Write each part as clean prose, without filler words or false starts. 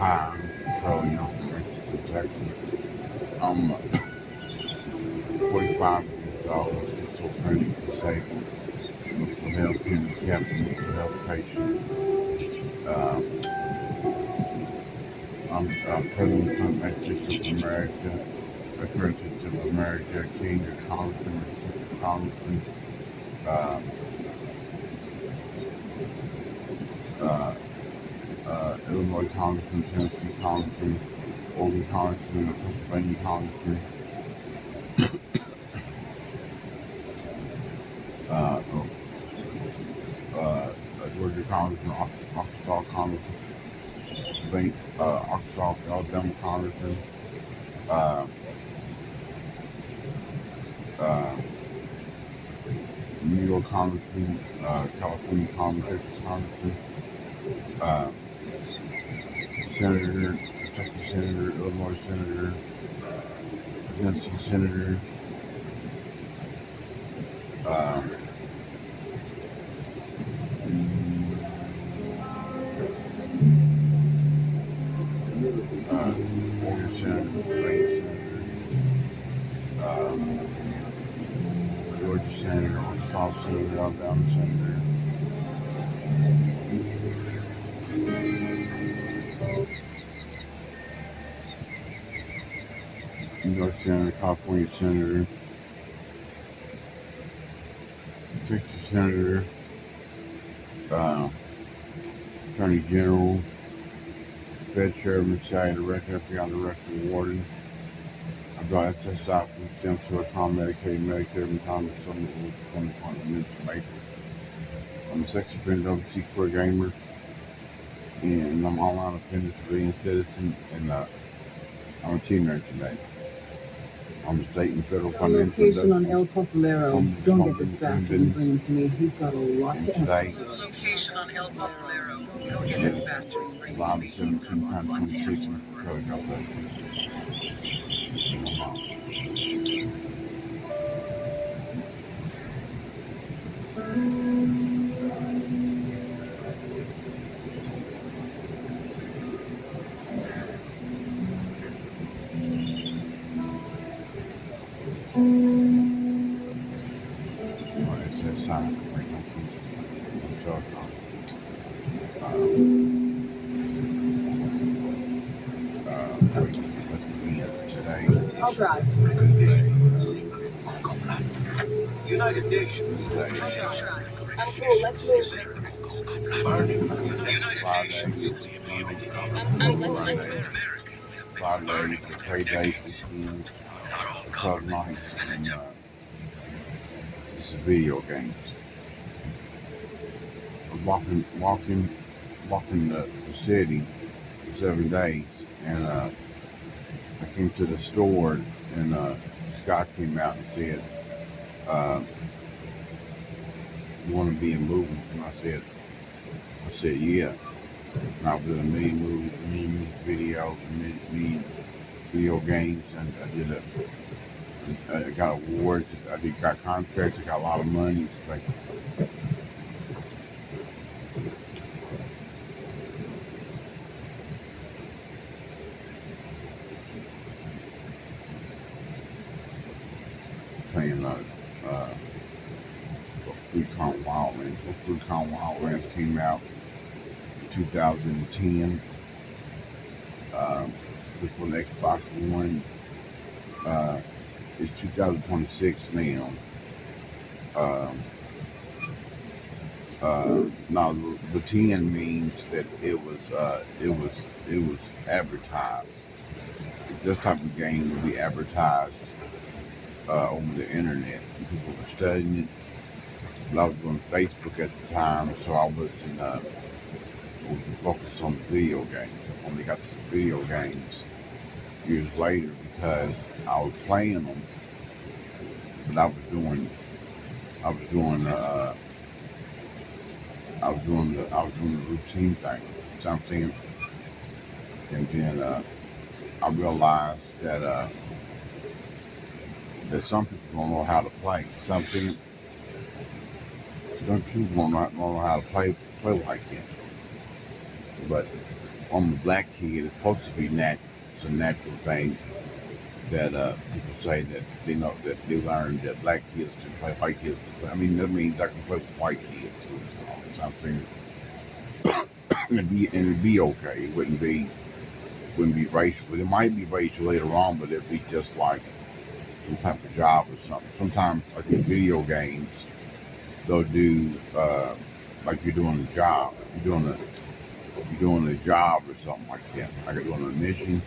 Hi, I'm Charlie. I'm from Mexico, Texas. I'm 45 years old, schizophrenic, disabled, mental health handicap, mental health patient. Um, I'm President of the United States of America, the President of America, King of Congressman, Texas Congressman, uh, uh, Illinois Congressman, Tennessee Congressman, Oregon Congressman, Pennsylvania Congressman, uh, uh, Georgia Congressman, Arkansas Congressman, Arkansas, Alabama Congressman, uh, uh, New York Congressman, California Congressman, Texas Congressman, uh, Senator, Kentucky Senator, Illinois Senator, Tennessee Senator, uh, uh, Oregon Senator, Pennsylvania Senator, Georgia Senator, Arkansas Senator, Alabama Senator, New York Senator, California Senator, Texas Senator, uh, Attorney General, Fed Chairman, CIA Director, FBI Director, Warden. I drive test out from STEM to a Tom Medicaid, Medicare, retirement, some of the I'm a sex offender, overseas career gamer, and I'm online offender, civilian citizen, and I'm a teenager today. I'm a state and federal Our financial location on El industrial, Posolero. Don't get this bastard and bring him business, to me. He's got a lot and to answer today for. Location on El Posolero. Go get this is bastard and bring it to July the me. He's got a 17th, lot to 2026, answer Mr. for. Kelly, God bless you. My mom. Well, it says sign, right now, I'm talking. Let's begin today. I'll drive. United Nations. Today I'm cool. Let's move. Friday, Friday, the payday, 15, 12 nights, and this is video games. I was walking the city for 7 days, and I came to the store, and this guy came out and said, uh, "You want to be in movies?" And I said, "Yeah." And I was in a million music videos, million video games, and I got awards. Got contracts. I got a lot of money. It's like, playing Recon Wildlands. Recon Wildlands came out in 2010. This one Xbox One. It's 2026 now. Um, now the 10 means that it was advertised. This type of game would be advertised over the internet. People were studying it. I was on Facebook at the time, so I wasn't focused on the video games. I only got to the video games years later because I was playing them, but I was doing the routine thing. You know what I'm saying? And then I realized that some people don't know how to play. Some people don't know how to play like it. But I'm a black kid, it's supposed to be it's a natural thing that people say that they know that they learn that black kids can play, white kids can play. I mean, that means I can play with white kids too. So something and it'd be okay. It wouldn't be racial, but it might be racial later on. But it'd be just like some type of job or something. Sometimes, like in video games, they'll do like you're doing a job. You're doing a job or something like that. Like you're doing a mission.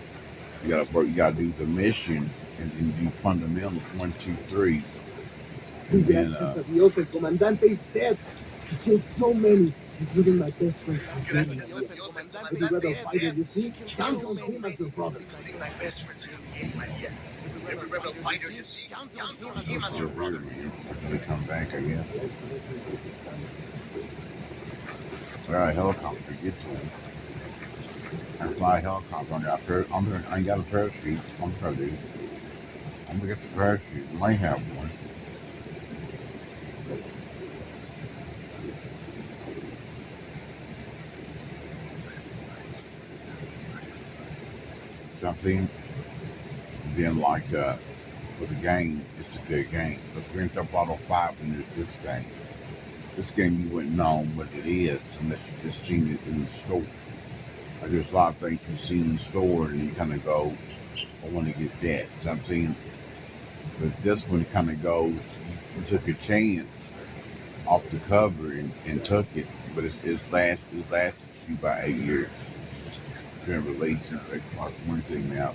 You gotta work. You gotta do the mission and do fundamentals 1, 2, 3, and then Gracias a Dios, el comandante is dead. He killed so many, including my best friend's Gracias a Antonio. Dios, el Every comandante rebel is fighter dead. you see, He count killed on so him as many, your brother. including my best friend, Señor Miguel y María. Every rebel fighter you see, count on him as your brother. man. After they come back, I guess. All right, helicopter, get to him. I fly a helicopter. I ain't got a parachute. I'm gonna do. I'm gonna get the parachute. I might have one. Something. Then like with the game, it's a good game. But Grand Theft Auto 5 when there's this game. This game you wouldn't know what it is unless you just seen it in the store. Like there's a lot of things you see in the store and you kind of go, I want to get that. So I'm saying, but this one kind of goes, you took a chance off the cover and took it, but it lasted you by 8 years. It's been released since Xbox One came out.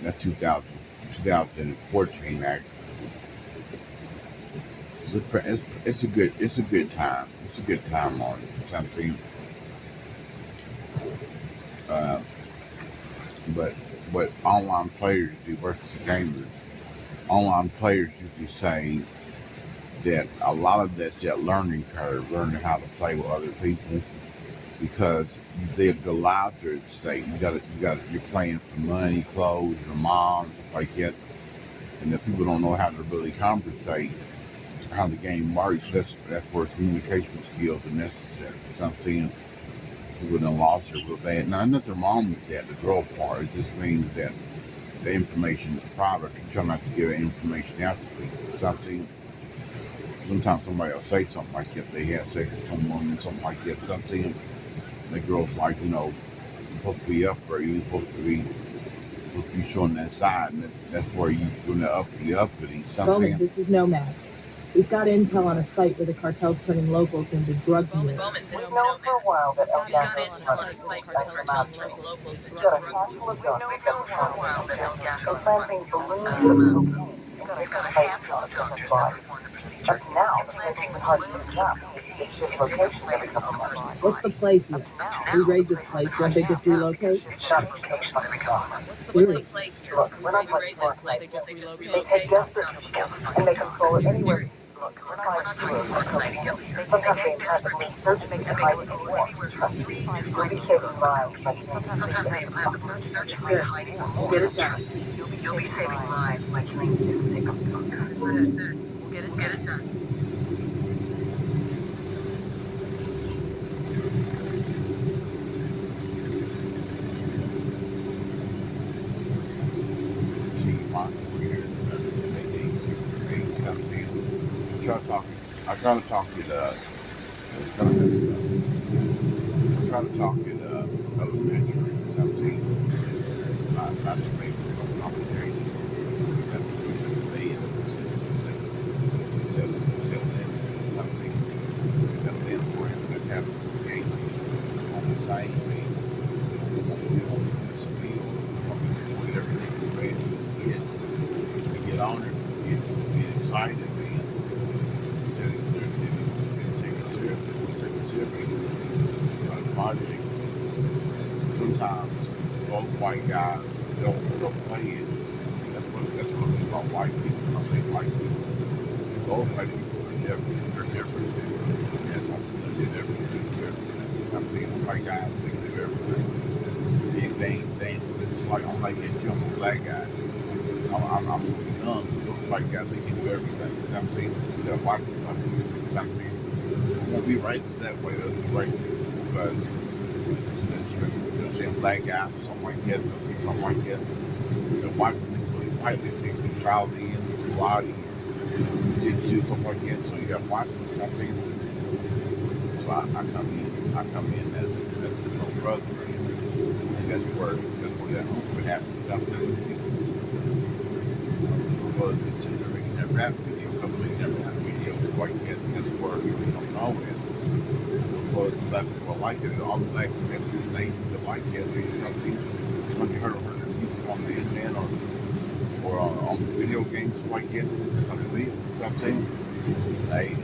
That's 2014 actually. It's a good time. It's a good time on it. Something. Uh, but what online players do versus gamers, online players usually say that a lot of that's that learning curve, learning how to play with other people, because the lives are at stake. You're playing for money, clothes, your mom, like that, and if people don't know how to really compensate how the game works, that's where communication skills are necessary. So I'm seeing people done lost it real bad. Now, nothing wrong with that, the girl part. It just means that the information is private. You try not to give information out to people. So I'm seeing sometimes somebody will say something like that. They had sex with someone and something like that. So I'm seeing the girl's like, you're supposed to be up for you. You're supposed to be showing that side, and that's where you're going to uppity. Bowman, this is Nomad. We've got intel on a site where the cartel's turning locals into drug dealers. Bowman, this is We've known for a while that El we got Gato is intel on a running site things where like the the cartel's Masters. turning locals into He's got a drug handful of dealers. guns We've known for a while that El Gato and is running planting things balloons like of the cocaine in We've got different a places handful on of the different doctors body. that perform the Up procedure to now, and the planting schedule was hard to balloons figure out because he would shift locations every couple months. What's the play here? We raid this place, when they just relocate? Nothing came from the start. What's the Serious. play here? Look, we're not We like raid this Florence place, Nightingale. won't they just They take relocate? desperate people and make them solo Are you anywhere. serious? Look, we're not like heroes like Nightingale here. Sometimes they practically surgically and hide from war. Trust me, you'll be saving lives by killing Sometimes they sick have to surgically Here, hiding from war. get it done. You'll be saving lives by killing sick Good. We'll get it done. See my computer and they need something. I try to talk it I try to talk it elementary, something, not to make it so complicated. That they end up selling it something that then for him that's happening to the game on the same thing. We won't miss a meal. We'll get everything the way it needs to get. We get on it, we get excited, man. So they take it seriously. We take it seriously. Like project. Sometimes both white guys don't play it. That's what I mean about white people. When I say white people, both white people are different. They're different. Yes, they're different. I'm saying white guys they can do everything. It's like I'm like that young black guy. I'm young. Those white guys they can do everything. I'm saying that white people. I'm saying we won't be racist that way. They'll be racist because it's extremely good. saying black guy, something like that, something like that. The white people, white people, neutrality and equality, jiu-jitsu, stuff like that. So you got white people, I think. So I come in as a little brother, and that's where that home happened. Something. Well, it's making that rap video, making that rap video, like that. That's where you don't know it. Well, black people like it. All the black connections, they like it. Something. When you heard of music on the internet or on video games like that, something. Hey,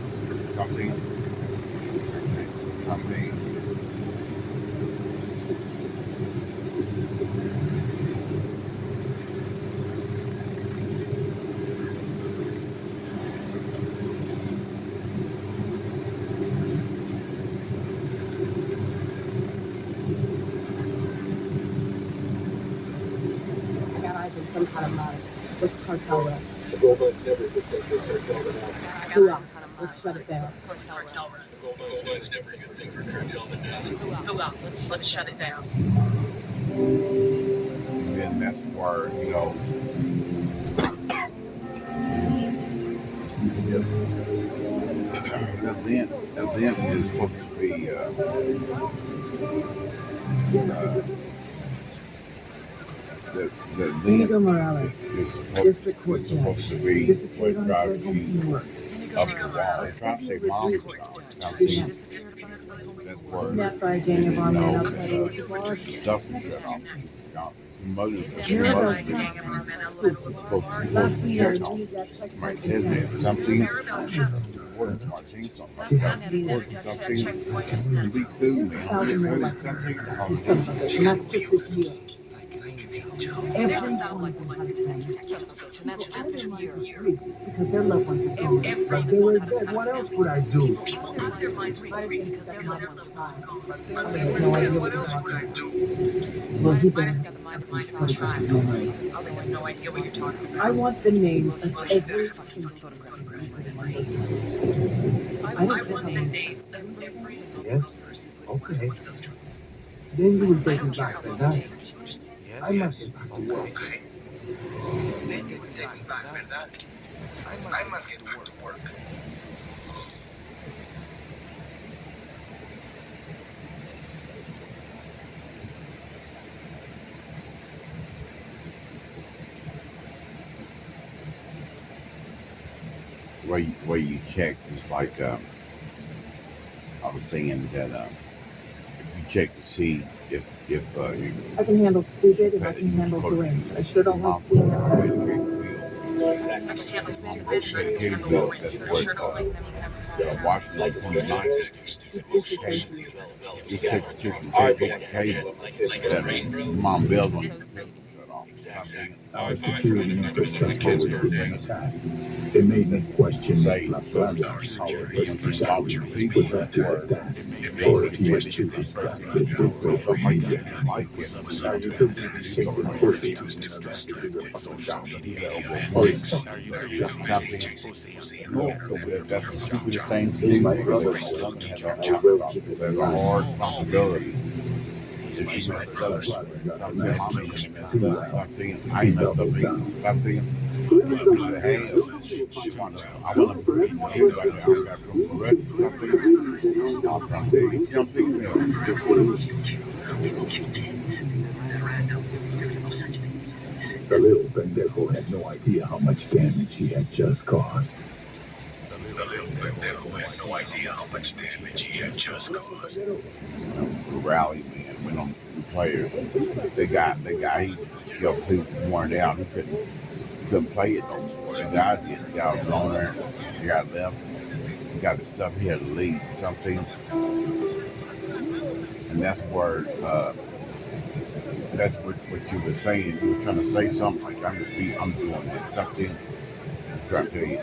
something. I got eyes on some kind of mind. What's cartel rep? The goal line's never a good thing for cartel to have. Who else? Let's shut it down. Cartel run. The goal line's never a good thing for cartel to have. Who else? Let's shut it down. And then that's where, you know, the event is supposed to be the event Inigo Morales, is district court supposed judge, to be disappeared what on his way drives home you from work. up the wall. They're trying to say mom. That's where Kidnapped by a gang of armed men outside a local bar. stuff is shut off. Motive. Maribel Supposed to be Last year, shut off. he got checkpoint Somebody says that something. Something. Be cool, man. Some of it, and that's just this year. Every Sounds one like of them one have of the them same. such and that's just this year. Because their loved ones are gone. Every They were dead. What else would I do? people out of their minds with grief because their loved ones are gone. But they were dead. What else would I do? Well, he Midas doesn't. got the mind of a child. Ollie has no idea what you're talking about. I want the names of Well, you better every have a single funny person. photograph. I I don't want the care. names of every single person. Okay. One of those terms. Then you will I take don't me care back how to long it that. takes. Do you understand? I must get back to work. Okay. Then you would take me back, ¿verdad? I must get back to work. Way you check is like I was saying that if you check to see if you I can handle stupid and I can handle deranged. I sure don't like seeing them hurt. I can handle stupid, I can handle the wind. I sure don't like seeing them hurt. Washington 29th. This is century. You check the cable that Mom Bell's on. Our security infrastructure was being attacked. It made me question Say, La Plaza, our infrastructure was up to the task. Or if he was too distracted with social media. Our utilities chasing pussy or something. That's the stupidest thing to do. My brother There's a hard responsibility. possibility. If you mess up, something, I messed up, something. I want to do The little pendejo had no idea how much damage he had just caused. The little pendejo had no idea how much damage he had just caused. rally, man. Went on the players. The guy, he worn out. He couldn't play it no more. The guy did. The guy was on there. The guy left. He got his stuff. He had to leave something. And that's where, that's what you were saying. You were trying to say something like, I'm doing this, something. I'm trying to tell you.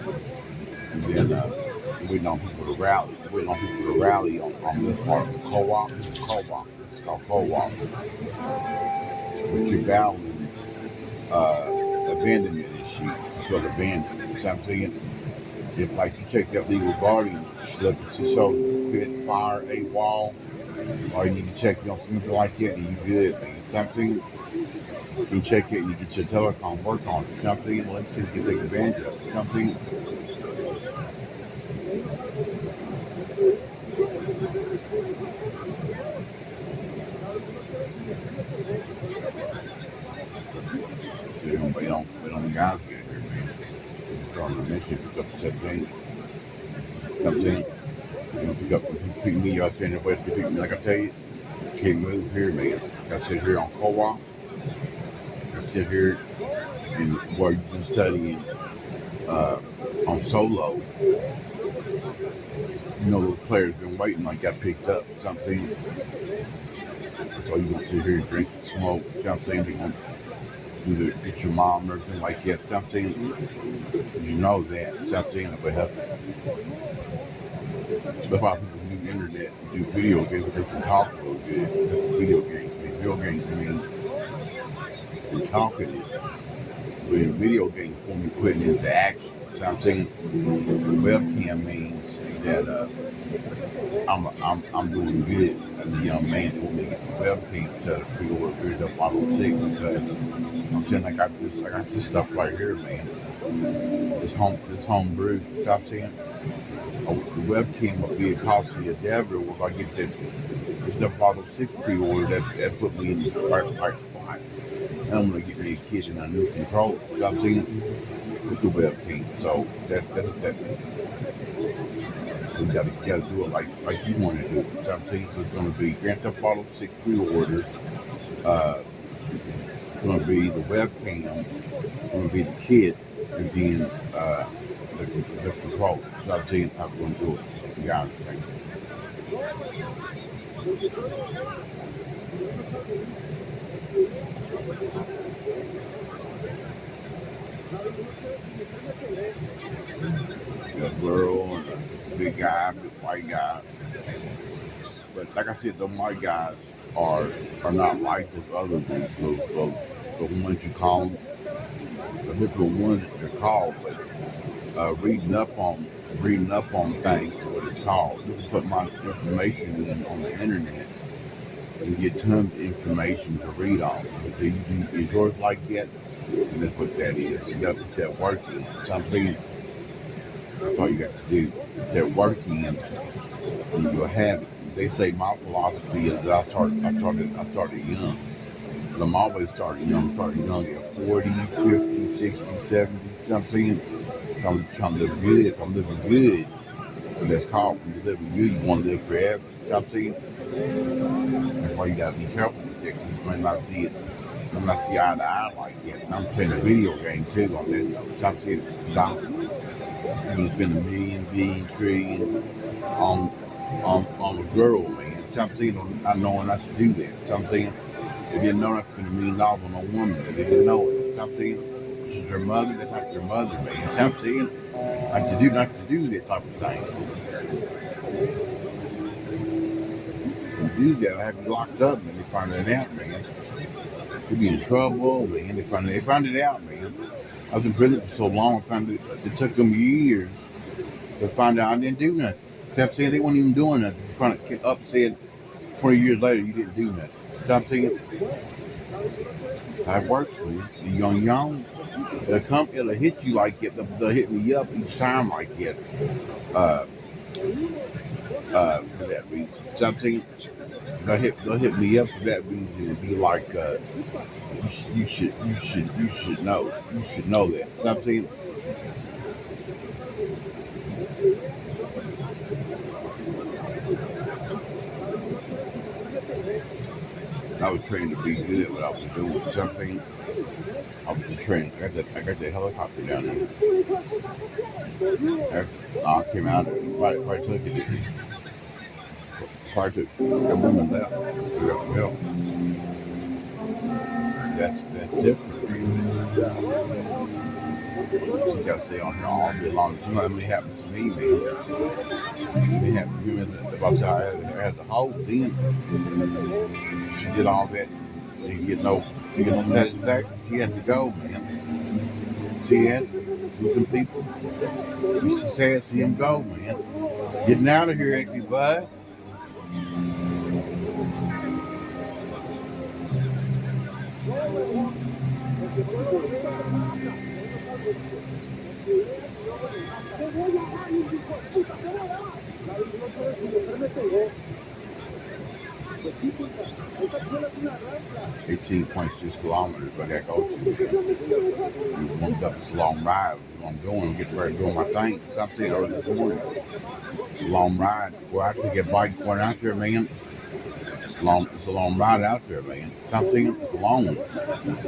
And then, waiting on people to rally on this part of the co-op. This is called co-op. But you're battling abandonment issue. You feel abandoned. Something. If like you take that legal guardian slip, she showed fit, fire a wall, Or you need to check on something like that and you good, man. Something you can check it and you get your telecom work on it. Something like you can take advantage of it. Something we don't guys get here, man. We're starting to mention pick up 17. Something pick up pick me up saying everybody to pick me like I tell you. Can't move here, man. I sit here on co-op. I sit here and while you've been studying on solo, the players been waiting like got picked up something. So you gonna sit here and drink and smoke, something. They gonna get your mom or something like that, something. You know that, something about help. That's why people use the internet and do video games, they can talk a little good. Video games. Video games mean you're talking it. But in video game form, you're putting it into action. So I'm saying webcam means that I'm doing good as a young man when we get the webcam set up for your here's up Model 6 because I'm saying I got this stuff right here, man. This home brew. So I'm saying the webcam will be a costly endeavor if I get the Model 6 pre-order that put me in the right spot. And I'm gonna get me a kit and a new controller. So I'm saying with the webcam. So that means we gotta do it like you want to do it. So I'm saying it's gonna be Grand Theft Auto 6 pre-order. It's gonna be the webcam. Gonna be the kit, and then the controller. So I'm saying I'm gonna do it. You got it. Thank you. A girl and a big guy, big white guy. But like I said, the white guys are not like the other ones, the ones you call them, the different ones that they're called. But reading up on things, is what it's called. You can put my information in on the internet and get tons of information to read on. But is yours like that? And that's what that is. You got to put that work in. Something. That's all you got to do. That work in, and you'll have it. They say my philosophy is I started young. But I'm always starting young. I started young at 40, 50, 60, 70, something. I'm trying to live good. If I'm living good, that's called when you're living good, you want to live forever. Something. That's why you got to be careful with that. You might not see it. You might not see eye to eye like that. And I'm playing a video game too on that note. Something is stop. You spend $1 million, trillion on a girl, man. Something I know not to do that. Something they didn't know not to spend $1 million on a woman. They didn't know it. Something this is her mother. That's not their mother, man. Something not to do that type of thing. If you do that, I have you locked up, man. They find that out, man. You'll be in trouble, man. They find it out, man. I was in prison for so long, it took them years to find out I didn't do nothing. Except saying they weren't even doing nothing. They found it up said 20 years later you didn't do nothing. Stop saying that works, man. You're young. It'll hit you like that. They'll hit me up each time like that. For that reason. Something they'll hit me up for that reason. It'll be like you should know. You should know that. Something. I was trained to be good at what I was doing. Something. I was just trained. I got that helicopter down there. I came out of it. Right took it. Part of the woman left. Well, that's different. You got to stay on here all day long. Sometimes it happens to me, man. It happened to me. If I said I had the whole then she did all that. Didn't get no satisfaction. She had to go, man. She had with some people. Used to say, see him go, man. Getting out of here, ain't you, bud? kilometers, but I go to, man. We warmed up. It's a long ride. I'm doing, getting ready to do my thing. Something early this morning. It's a long ride. Well, I could get bike going out there, man. It's a long ride out there, man. Something, it's long.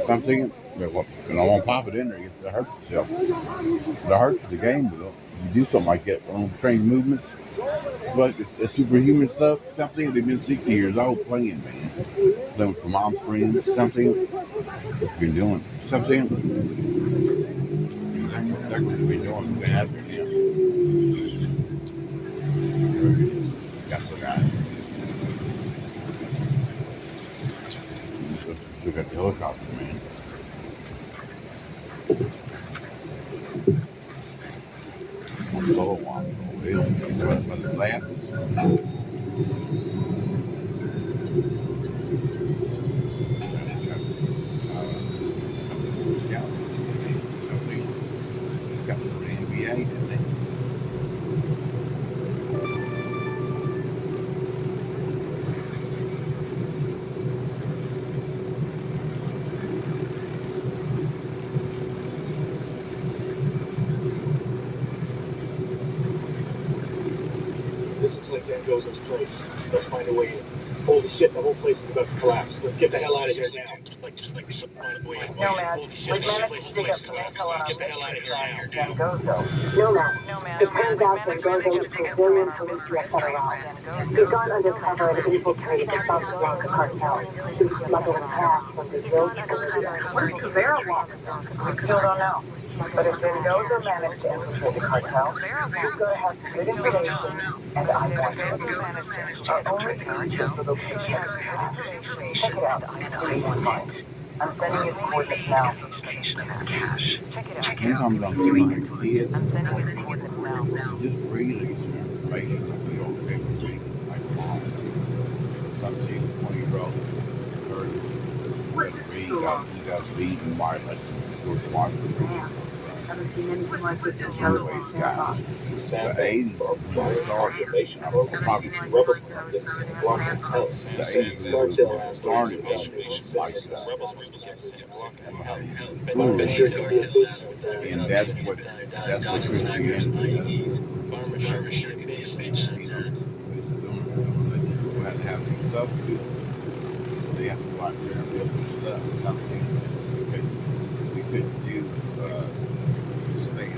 Something, I won't pop it in there. It hurts yourself. It hurts the game, though. You do something like that on train movements. Like it's superhuman stuff. Something they've been 60 years old playing, man. Playing with mom's friends. Something been doing. Something. That's what we've been doing. We've been out there now. Got the guy. Still got the helicopter, man. One little one. But the glasses. Got the NBA, didn't they? This looks like Van Goza's place. Let's find a way in. Holy shit, the whole place is about to collapse. Let's get the hell out of here now. Nomad, we've managed to dig up some intel on our mystery man, Van Gozo. Nomad, it turns out Van Gozo is Brazilian police director Federal. He's gone undercover and infiltrated the South Blanca cartel. He's smuggling cash from Brazil to Colombia. What is Caveira? We still don't know. But if Van Gozo managed to infiltrate the cartel, he's going to have some good information, and I want to. Our only clue is the location of his cash. Check it out, and I want it. I'm sending you the coordinates now. Check it out. Sometimes I'm sitting like kids. I'm sending you the coordinates now. Just read it, get some information. Like we all take it, like mom. Some 20-year-old, 30. You got to read and write like George Washington. Haven't seen anything like this in Anyways, guys, the 80s when it started, probably the 80s when it started like that. And that's what Christianity is. People have to have some stuff to do. They have to go out there and build some stuff. Something we couldn't do stay in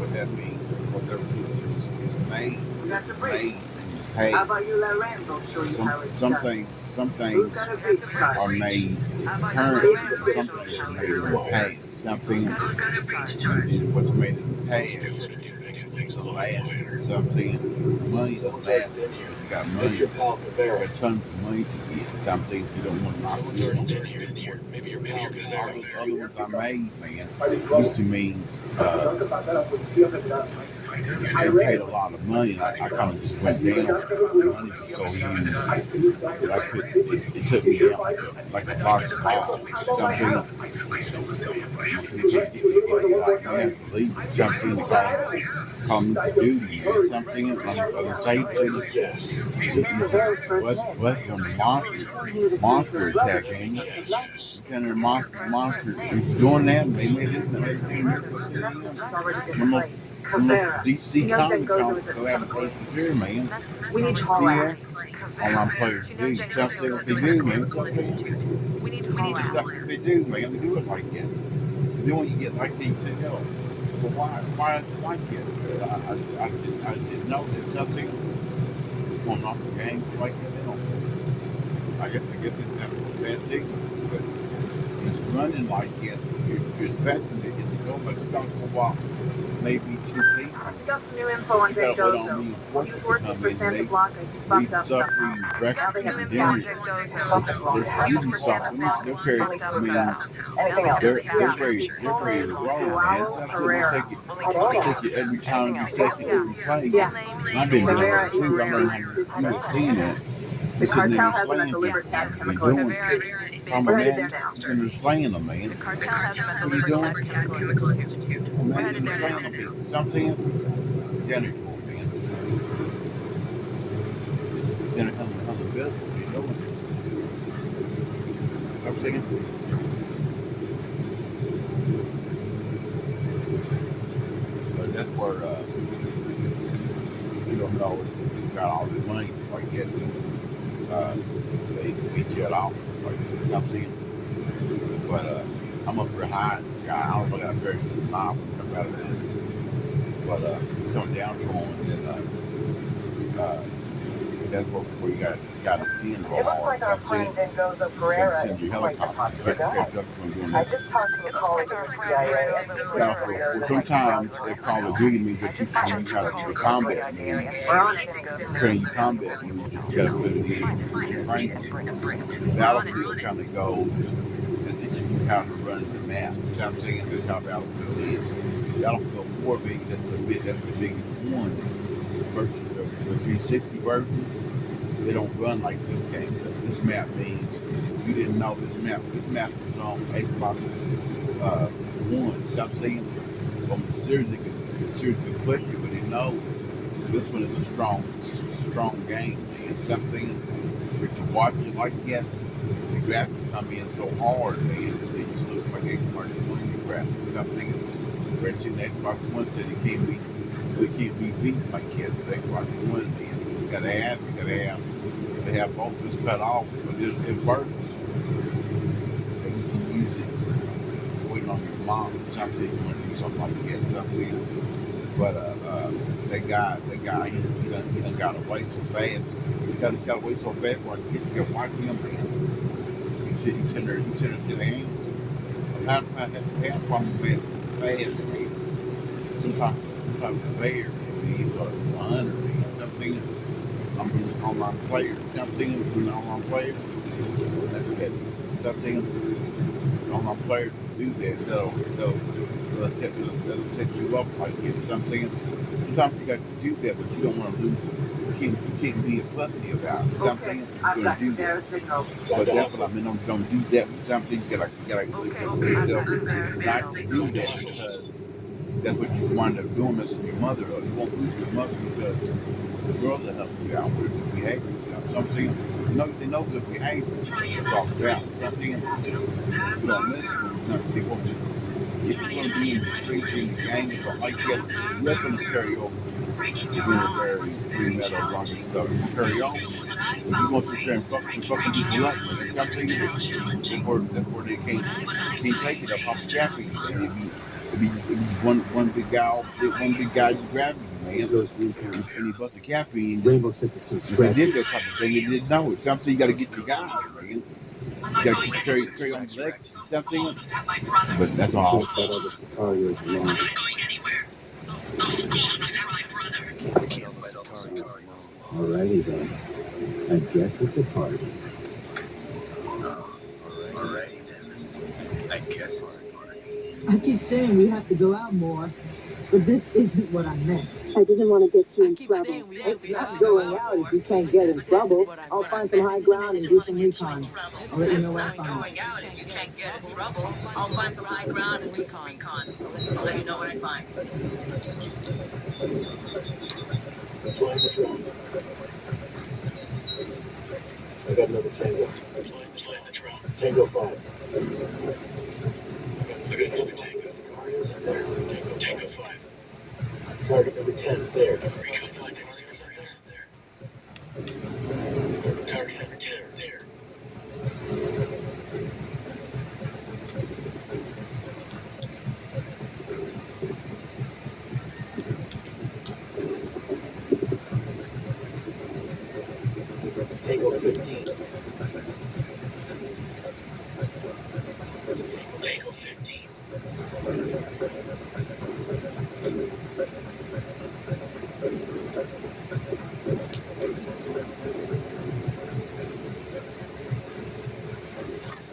what that means, whatever is made, and paid. How about you let Rambo show you how it's done? Some things are made current, some things are made in the past. Something is what's made in the past. Last, something money don't last. You got money, you got tons of money to get. Some things you don't want to knock down. Other ones I made, man, used to mean they paid a lot of money. I kind of just went down. Money was so huge that I could. It took me down like a box of balls. Something. I have to leave something to come to duty. Something on the safety. What when the monster attack came? And the monster is doing that, and they made it. DC Comics go have a place to do, man. We need to haul out. Online players do something what they do, man. We need to haul out. Something what they do, man. They do it like that. Then when you get like they said, hell, well, why like it? I didn't know that something was going off the game like that. I guess it's a bad signal, but it's running like it. You're expecting it to go, but it's not for a while. Maybe 2 people. We got some new info on Van Gozo. He's working for Santa Blanca. He's bumped up somehow. Now they have new project they're using something. They're carrying, I mean, they're ready to roll, man. Something will take you every time you take it every play. Yeah. And I've been doing it too. I learned how to do it, seeing that. The You're sitting there cartel has them at slaying the people. liver test You're chemical doing institute. from a We're headed man. there now. You're sitting there slaying them, man. The cartel has them at the What are you liver doing? test chemical institute. Oh, We're man, headed you're there slaying now. them people. Something. Jenny told me, man. Jenny come to visit. What are you doing? I'm thinking, but that's where you don't know if you got all this money like that. They beat you at all, like something. But I'm up there high in the sky. I don't look at a very top about it. But coming down to them, and that's where you got to see them It go looks hard. like our friend Dengozo Pereira Send is your quite the helicopter popular guy. catch up when doing I that. just talked to a colleague at the CIA, and the Now, clear for sometimes they call it duty means that you kind of got to combat moves. We're on it. Training combat moves that you got to put in the framework. Battlefield kind of goes and teaches you how to run the map. See what I'm saying? That's how Battlefield is. Battlefield 4 being that's the biggest one versus the 360 versions. They don't run like this game does. This map means you didn't know this map. This map was on Xbox One. See what I'm saying? From the series it could put you, but you know this one is a strong game, man. See what I'm saying? But to watch it like that, the graphics come in so hard, man, that they just look like Xbox One graphics. See what I'm saying? Whereas in Xbox One said it can't be beat by kids with Xbox One, man. You gotta have both this cut off, but it works. And you can use it waiting on your mom. Sometimes you want to do something like that, something. But that guy, he done got away so fast. He got away so fast where you can watch him, man. He's sitting there with his hands. How from man fast, man. Sometimes a bear, man, or a hunter, man, something. I'm an online player, something. An online player. That's something. Online players do that. They'll set you up like it. Something. Sometimes you got to do that, but you don't want to lose. You can't be a pussy about it. Something. I've You're got gonna do their that. signal. But that's what I mean. Don't do that. Something you gotta yourself not to do that because that's what you wind up doing, messing your mother up. You won't lose your mother because the girls will help you out with good behavior. Something they know good behavior. It's all about something. You don't listen. They want to. If you're going to be in the streets in the gang and something like that, you're going to carry over being a very green metal rocky stuff. You carry on. If you want to sit there and fucking people up, man, something that's where they can't take it up off the caffeine, man. It'd be one big guy just grabbing you, man. And he bust the caffeine. Rainbow Six is too If they scratchy. did that type of thing, they didn't know it. Something you got to get your guys, man. You got to carry on the legs, something. But that's all. Can't fight all the Sicarios alone. I can't fight all the Sicarios alone. Alrighty then. I guess it's a party. Alrighty then. I guess it's a party. I keep saying we have to go out more, but this isn't what I meant. I didn't want to get you in keep trouble. saying we It's have not to go going out out if you can't get in trouble. I'll find some high ground and do some recon. I'll let you know what I find. Going out if you can't get in trouble. I'll find some high ground and do some recon. I'll let you know what I find. Flying the drone. I got another Tango. Flying the drone. Tango 5. I got another Tango. Sicarios in there. Tango 5. Target number 10 there. Recon find any Sicarios in there. Target number 10 there. Tango 15. Tango 15.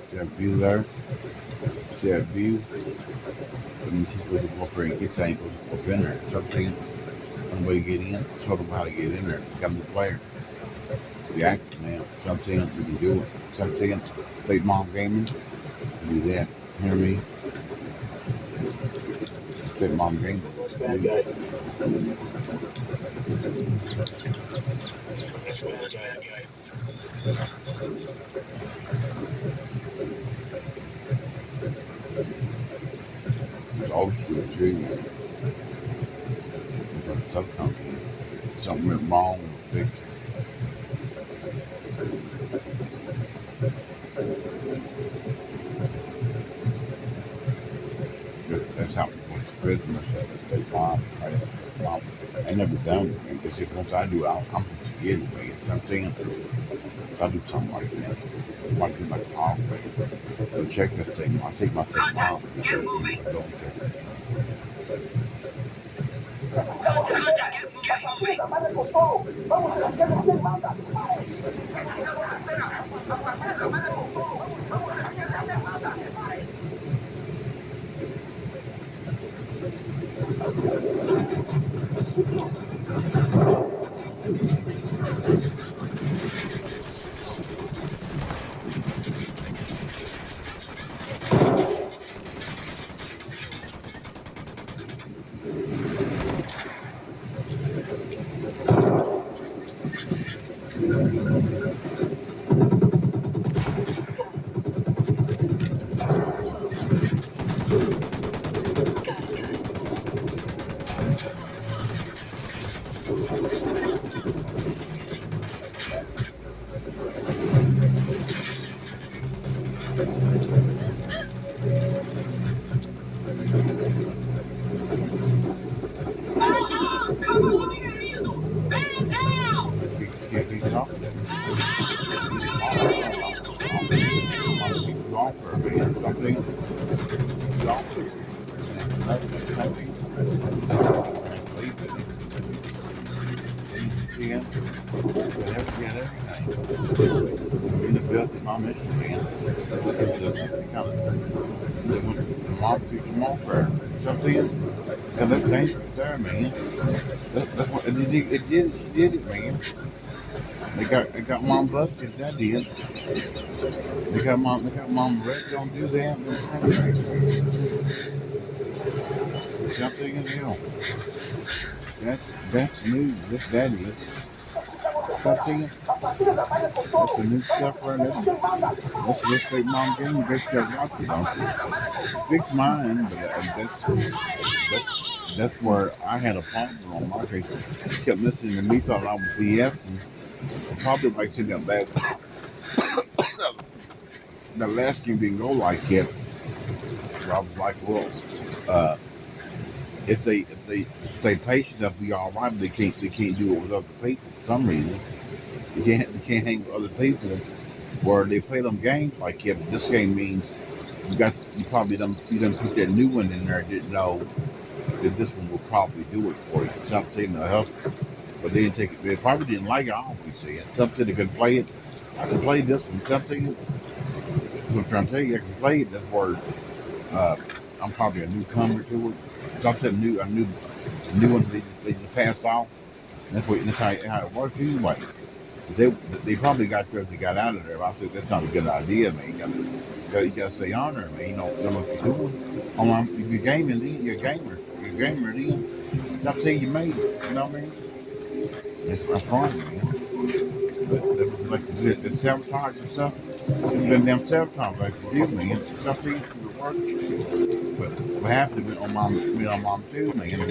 See that view there? See that view? Let me see where the walker and get tangled up in there. Something. One way to get in. Show them how to get in there. Got a new player. Be active, man. Something you can do it. Something State Mom Gaming. Do that. Hear me? State Mom Gaming. That's bad guy. That's bad guy. It's always good too, man. It's a tough company. Something went wrong, fix it. That's how it was Christmas at the State Farm. Right? Mom, I never done it, man. Because if once I do it, I'm going to forget it, man. So I'm saying, if I do something like that, I might do like talk, man. Go check this thing. I'll take my State Farm. Get moving. Don't check it. Contact. Get moving. If he's talking, I'm going to keep you on for a minute. Something. Keep you on for a minute. Something. Leave it. See him? Everything. In the building, my mission, man. The mom keeps them on for something. And that's dangerous there, man. That's what it did. She did it, man. They got mom busted. That did. They got mom red. Don't do that. Something in hell. That's new. That is something. That's the new stuff right there. That's real estate mom game. You guys got watch it, don't you? Fix mine, but that's where I had a problem on my case. She kept listening to me, thought I was BS, and probably like said that last game didn't go like that. So I was like, well, if they stay patient, they'll be all right. But they can't do it with other people for some reason. They can't hang with other people where they play them games like that. But this game means you probably done put that new one in there. Didn't know that this one will probably do it for you. Something to help. But they didn't take it. They probably didn't like it. I always say it. Something they can play it. I can play this one. Something. That's what I'm trying to tell you. I can play it. That's where I'm probably a newcomer to it. Something new. A new one. They just pass off. That's how it works anyway. They probably got there. They got out of there. I said that's not a good idea, man. You gotta stay on there, man. You know what you're doing. If you're gaming, then you're a gamer. You're a gamer, then. Not saying you made it. You know what I mean? That's wrong, man. But like to do the sabotage and stuff. Them damn sabotage like to do, man. Something would work. But what happened to mom too, man.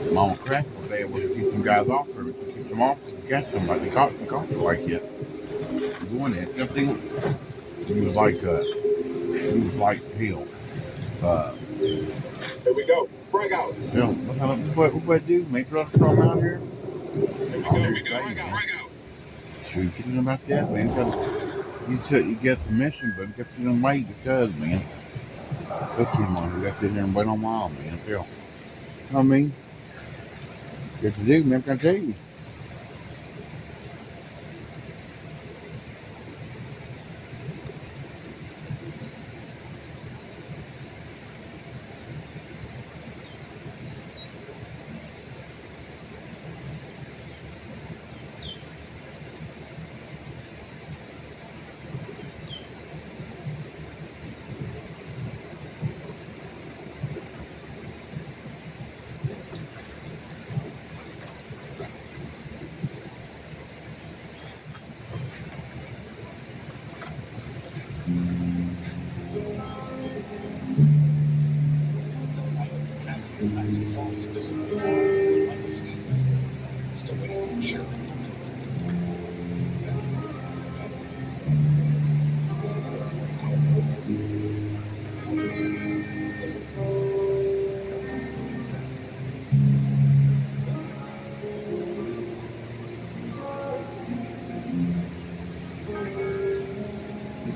And mom cracked was bad was to keep some guys off her, to keep them off, to catch them like they caught you like that. Doing that, something. He was like hell. Here we go. Break out. What do, man? Throw them out here. Here we go. Break out. Sure, you kidding about that, man? You get the mission, but you got to wait because, man. Look at him on. We got to sit there and wait on mom, man. Hell. You know what I mean? Get to do, man. I'm trying to tell you.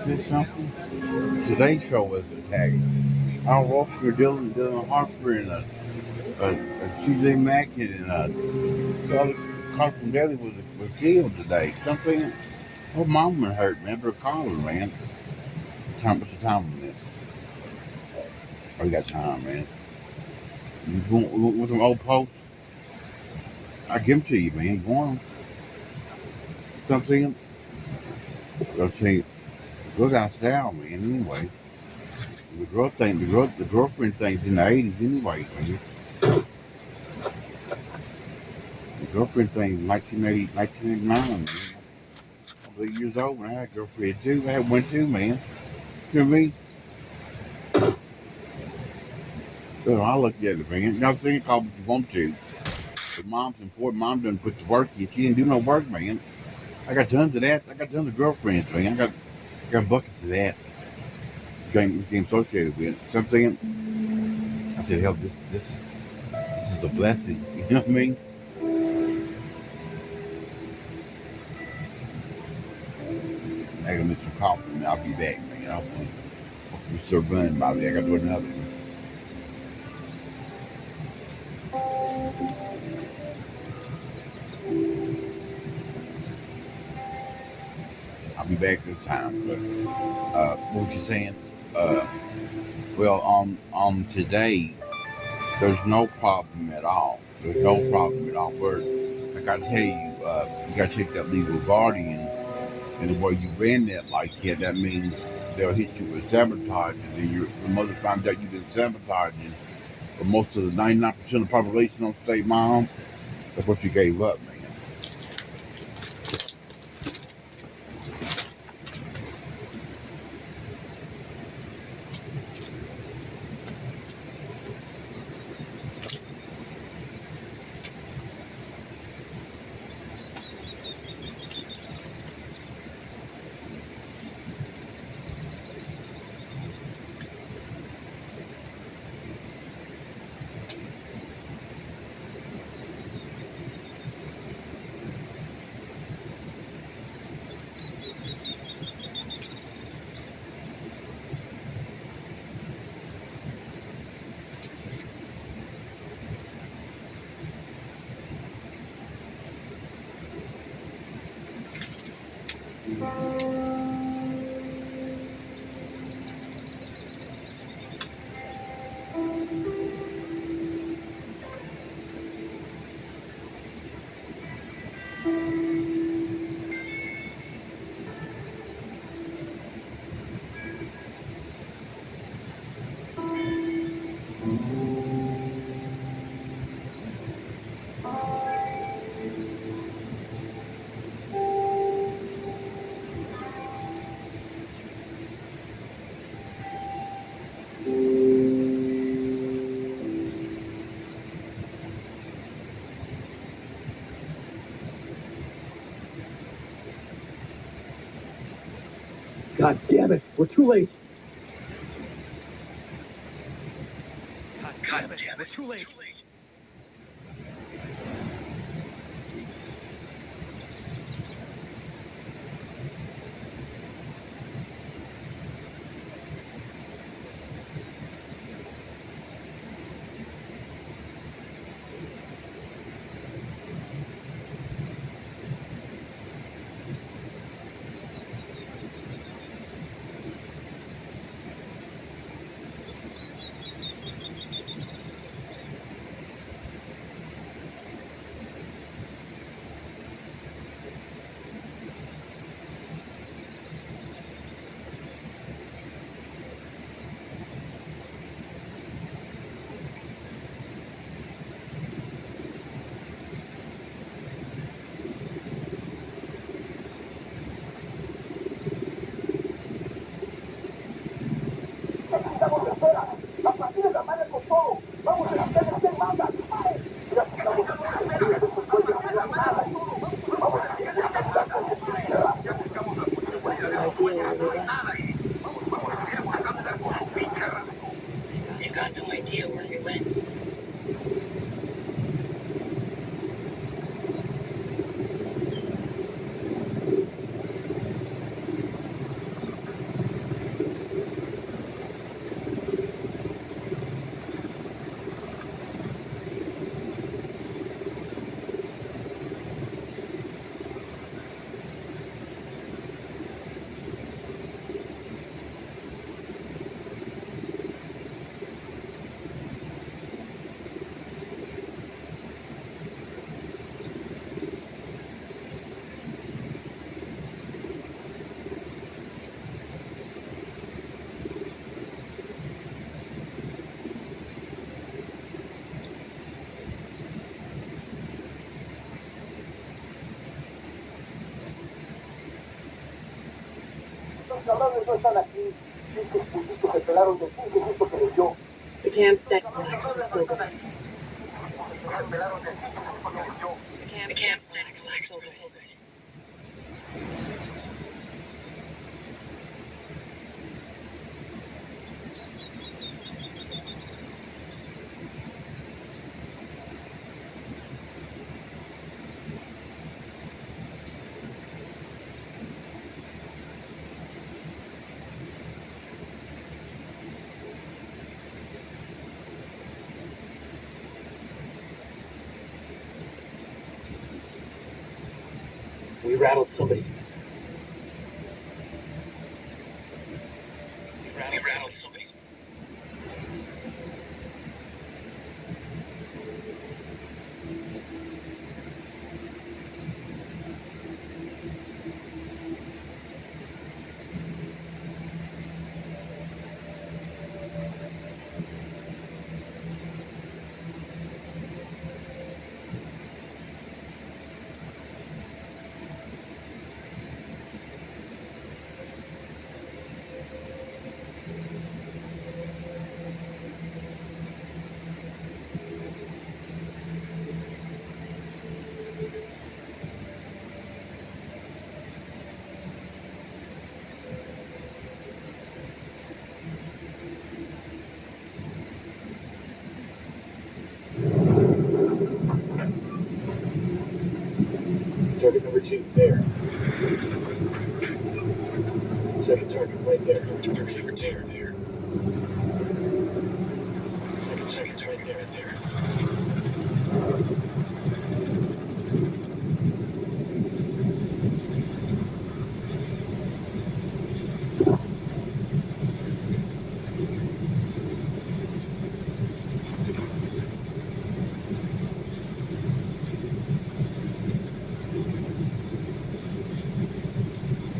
Did something? Today Show was attacking. Al Walker, Dylan Harper, and C.J. Mackin and Charlie Carson Daly was killed today. Something. Oh, mom was hurt, man. Better call her, man. What's the time on this? Oh, you got time, man. You want some old posts? I give them to you, man. You want them? Something? I'll tell you. Girls out of style, man. Anyway, the girlfriend thing's in the '80s anyway, man. The girlfriend thing, 1989, man. I was 8 years old when I had a girlfriend too. I had one too, man. You know what I mean? So I looked at it, man. You know, so you call what you want to. But mom's important. Mom doesn't put the work in. She didn't do no work, man. I got tons of that. I got tons of girlfriends, man. I got buckets of that. Became associated with something. I said, hell, this is a blessing. You know what I mean? I gotta make some coffee, man. I'll be back, man. I'll be still running by there. I gotta do another one. I'll be back this time. But what was you saying? Well, on today, there's no problem at all. There's no problem at all. Where I gotta tell you, you gotta check that legal guardian, and where you ran that like that means they'll hit you with sabotage, and then your mother finds out you've been sabotaging for most of the 99% of the population on state mom. That's what you gave up, man. God damn it, we're too late. God damn it. We're too late. The can stay relax. We're still good. The can stay relax. We're still good. We rattled somebody's. We rattled somebody's. Target number 2, there. Second target, right there. Target number 2, there. Second target, right there.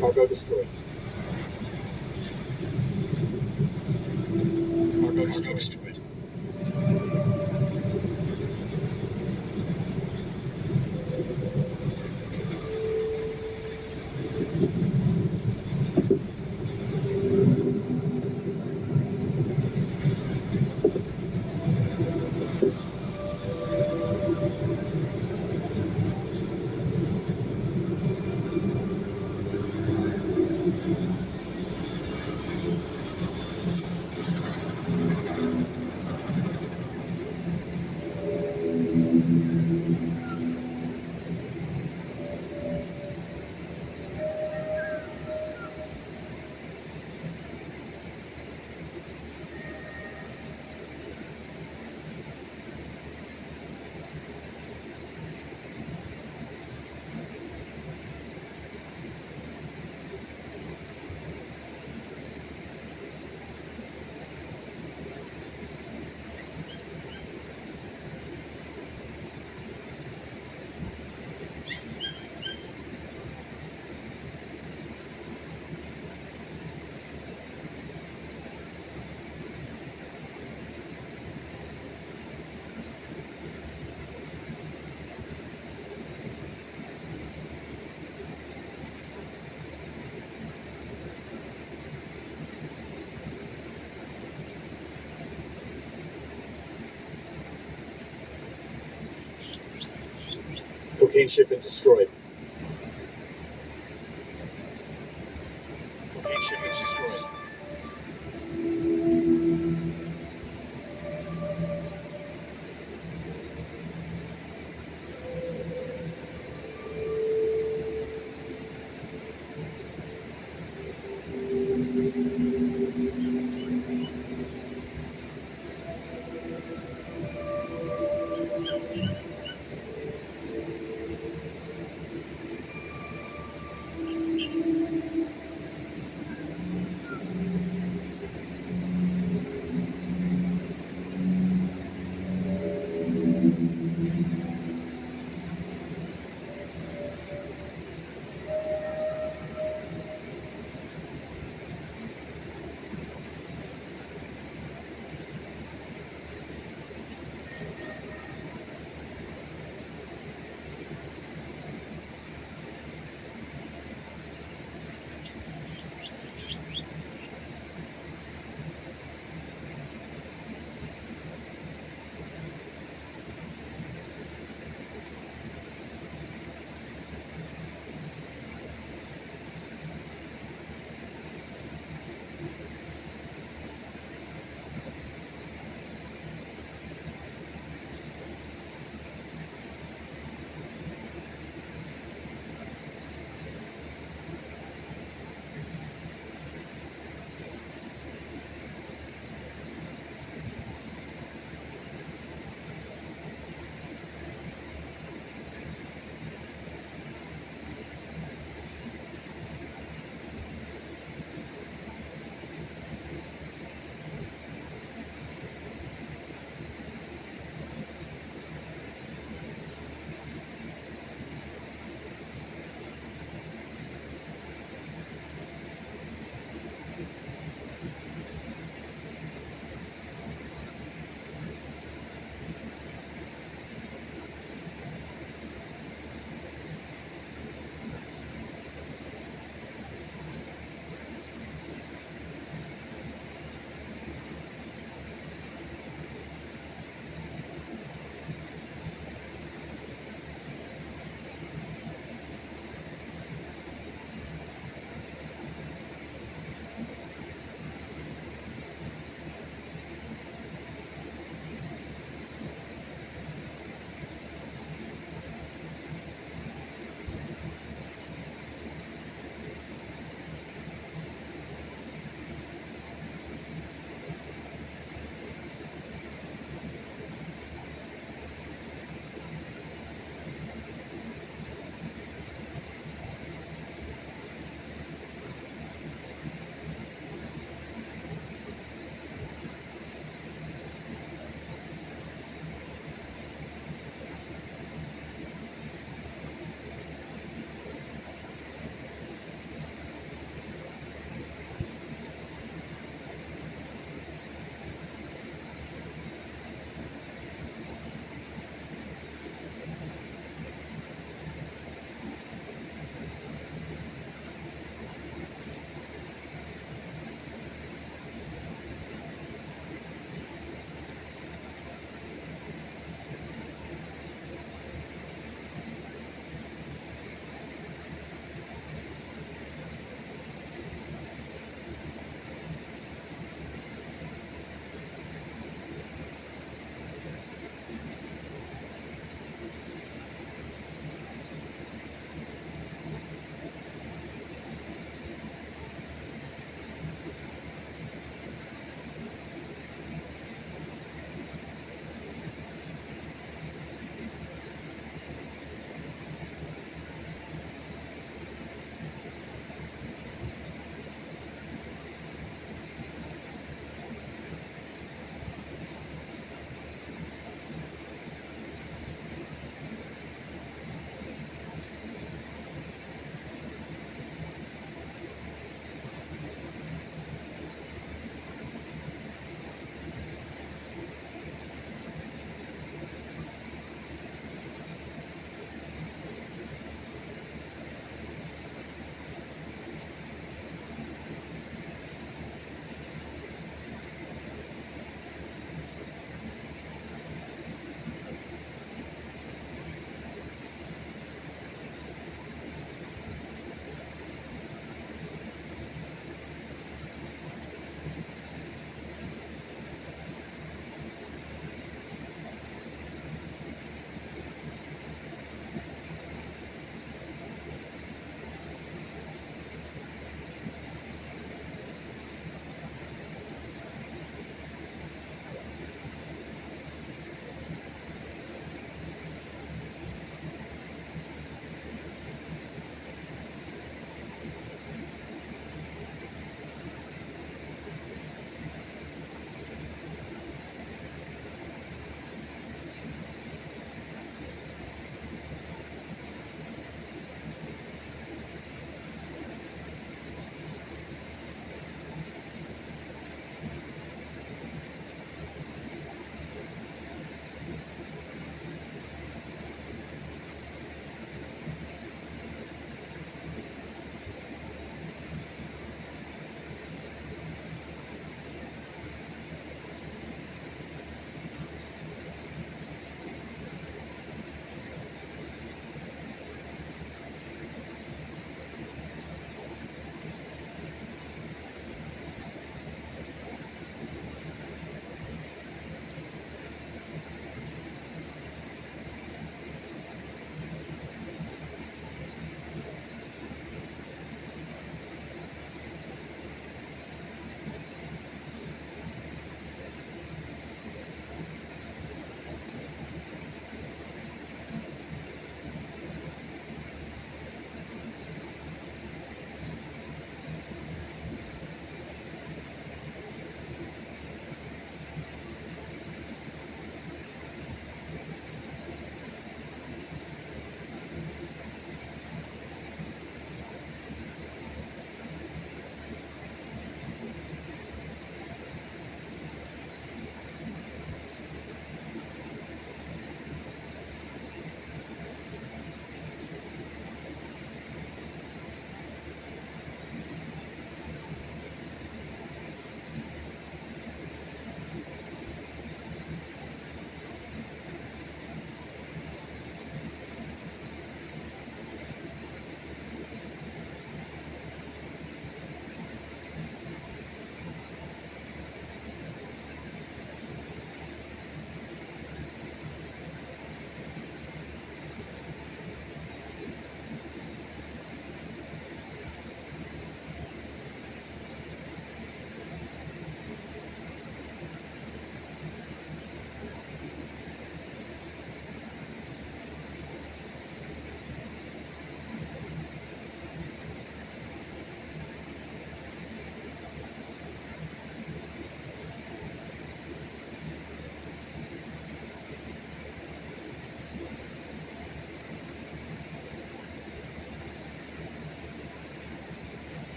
Cargo destroyed. Cargo destroyed. Cocaine shipment destroyed. Cocaine shipment destroyed.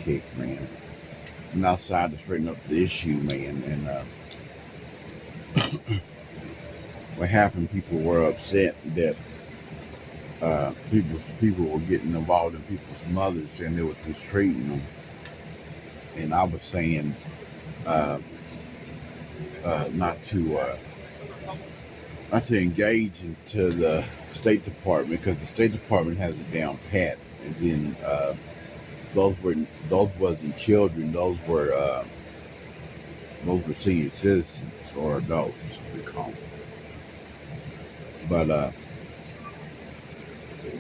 kicked, man. I'm outside to straighten up the issue, man. And what happened? People were upset that people were getting involved in people's mothers, saying they were mistreating them. And I was saying not to engage into the State Department, because the State Department has it down pat. And then those wasn't children; those were senior citizens or adults, we call them. But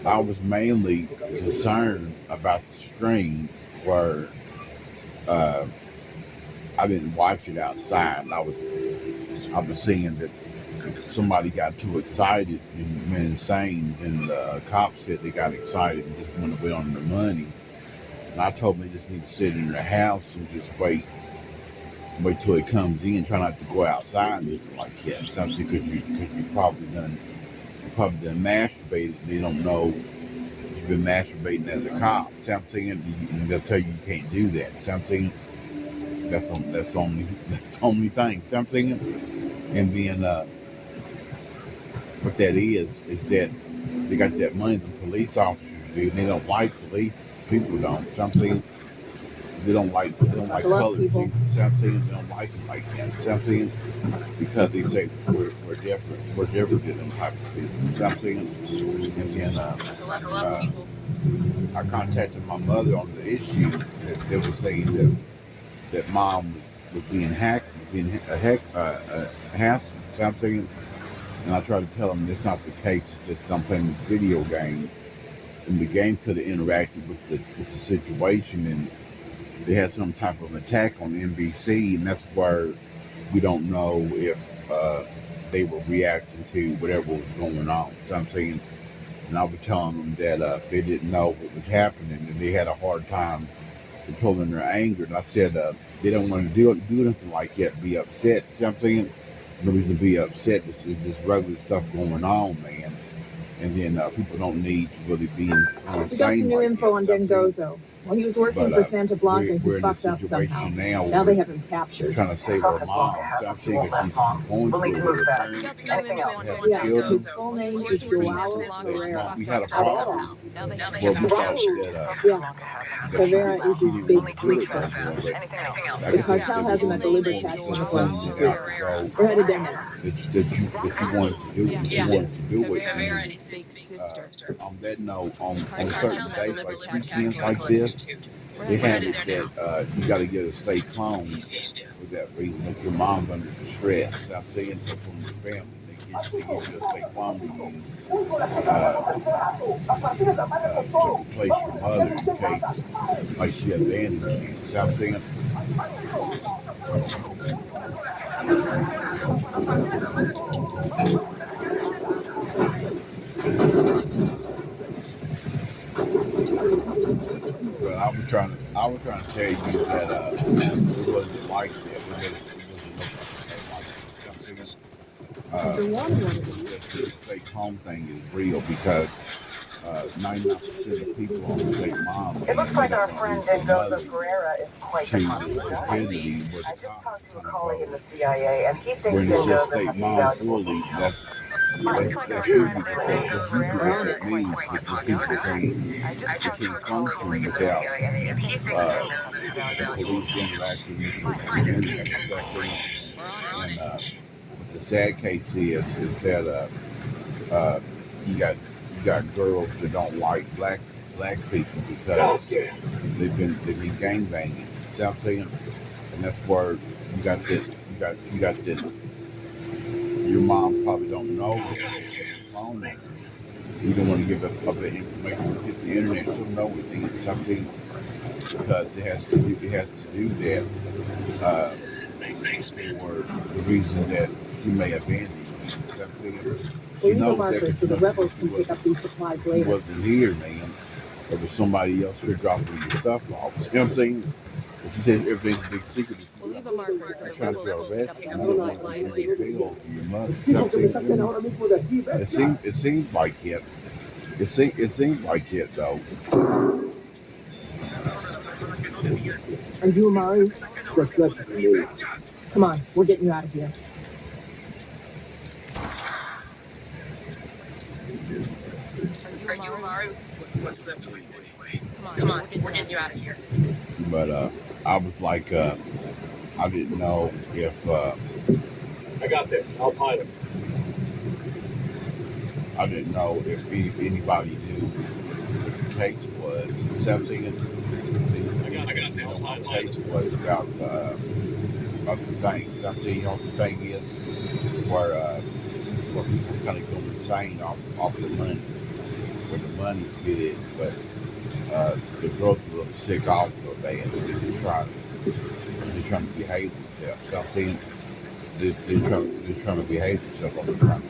I was mainly concerned about the stream where I didn't watch it outside. I was seeing that somebody got too excited and went insane, and the cops said they got excited and just went away on their money. And I told them they just need to sit in their house and just wait till it comes in. Try not to go outside and anything like that. Something because you probably done masturbated. They don't know you've been masturbating as a cop. Something, and they'll tell you can't do that. Something. That's the only thing. Something, and then what that is that they got that money the police officers do, and they don't like police people. Don't something. They don't like colored people. Something, they don't like them like that. Something, because they say we're different. We're different than them type of people. Something, and then I contacted my mother on the issue that they were saying that mom was being harassed, something, and I tried to tell them that's not the case. It's just I'm playing this video game, and the game could have interacted with the situation, and they had some type of attack on NBC, and that's where we don't know if they were reacting to whatever was going on. So I'm saying, and I was telling them that they didn't know what was happening, and they had a hard time controlling their anger. And I said they don't want to do anything like that, be upset. Something, no reason to be upset. It's just regular stuff going on, man. And then people don't need to really be We got some new info on Dengozo. Well, he was working for Santa Blanca and he fucked up somehow. Now they have him captured. Trying to save her mom. So I'm saying that she's going through it. His full name is Joao Pereira. We had a problem. Now they Well, we thought that Yeah, Pereira is his big sister. The cartel has him at the Liver Tax on the coast. We're headed there now. that you wanted to do. You wanted to do it. Pereira is his big sister. On that note, on certain Cartel has days him at like the Liver Tax weekends on like Close this, Institute. they have it that you got to get a state clone for that reason. That your mom's under distress. So I'm saying so from your family, they give you a state clone to use to replace your mother in case like she abandoned you. So I'm saying. But I was trying to tell you that it wasn't like that. It wasn't like that. The fake home thing is real because 99% of people on the state mom. It looks like our friend Dengozo Pereira is quite the confident. I Identity just was talked to a colleague in the CIA, and he thinks when it says Dengozo state has mom valuable fully, that's usually what that means. That the people can't function without the police interacting with the community. And what the sad case is that you got girls that don't like black people because they've been gangbanging. See what I'm saying? And that's where you got that. Your mom probably don't know that. You don't want to give up the information to the internet. She'll know within something because it has to do that for the reason that you may abandon you. We need a marker so the rebels can pick up these supplies He later. wasn't here, man. There was somebody else here dropping your stuff off. You know what I'm saying? If you said everything's a big secret, We'll leave a marker so the rebels can pick up you these supplies later. your mother. You know what I'm saying? It seems like it. It seems like it though. Are you Amaru? What's left of me? Come on, we're getting you out of here. Are you Amaru? What's left of you anyway? Come on, we're getting you out of here. But I was like, I didn't know if I got this. I'll pilot. I didn't know if anybody knew what the case was. Something I got this. I'll the pilot. case was about the thing. Something, you know, the thing is where people kind of go insane off the money, where the money's good, but the drugs are a little sick off so bad. They're trying to behave themselves. Something. They're trying to behave themselves all the time.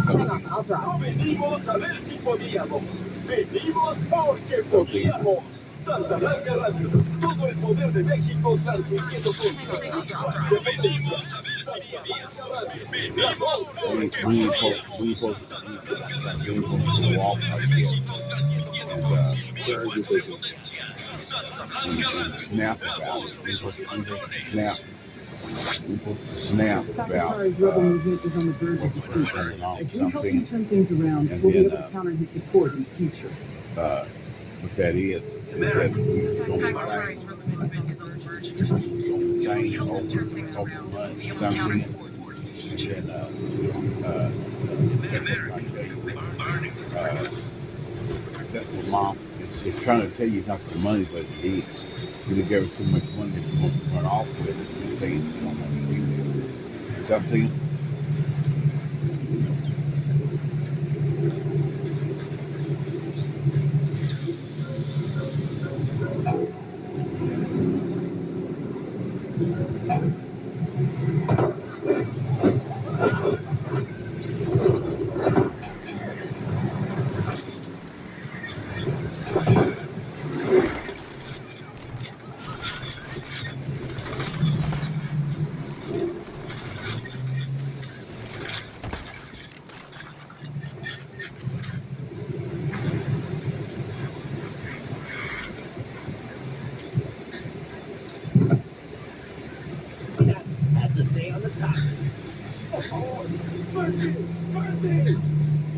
Hang on, I'll drive. Venimos a ver si podíamos. Venimos porque podíamos. Santa Blanca Radio. Todo el poder de México transmitiendo con Venimos a ver si podíamos. Venimos porque We ain't podíamos. supposed to go off like this and snap about it. We're supposed to snap about Takatari's rebel movement is on the verge of what's defeat. going on. If we help him Something, turn things around, and we'll be then, able to counter his support in the future. what that is that we're going Takatari's rebel movement is on the verge of defeat. to say Help over him turn things money. around. We'll be able to counter his Something, support in the future. and that's what mom is trying to tell you not the money, but it is. You give her so much money that you want to run off with it. You say you don't want to do that. Something. Has to say on the top. Mercy! Mercy!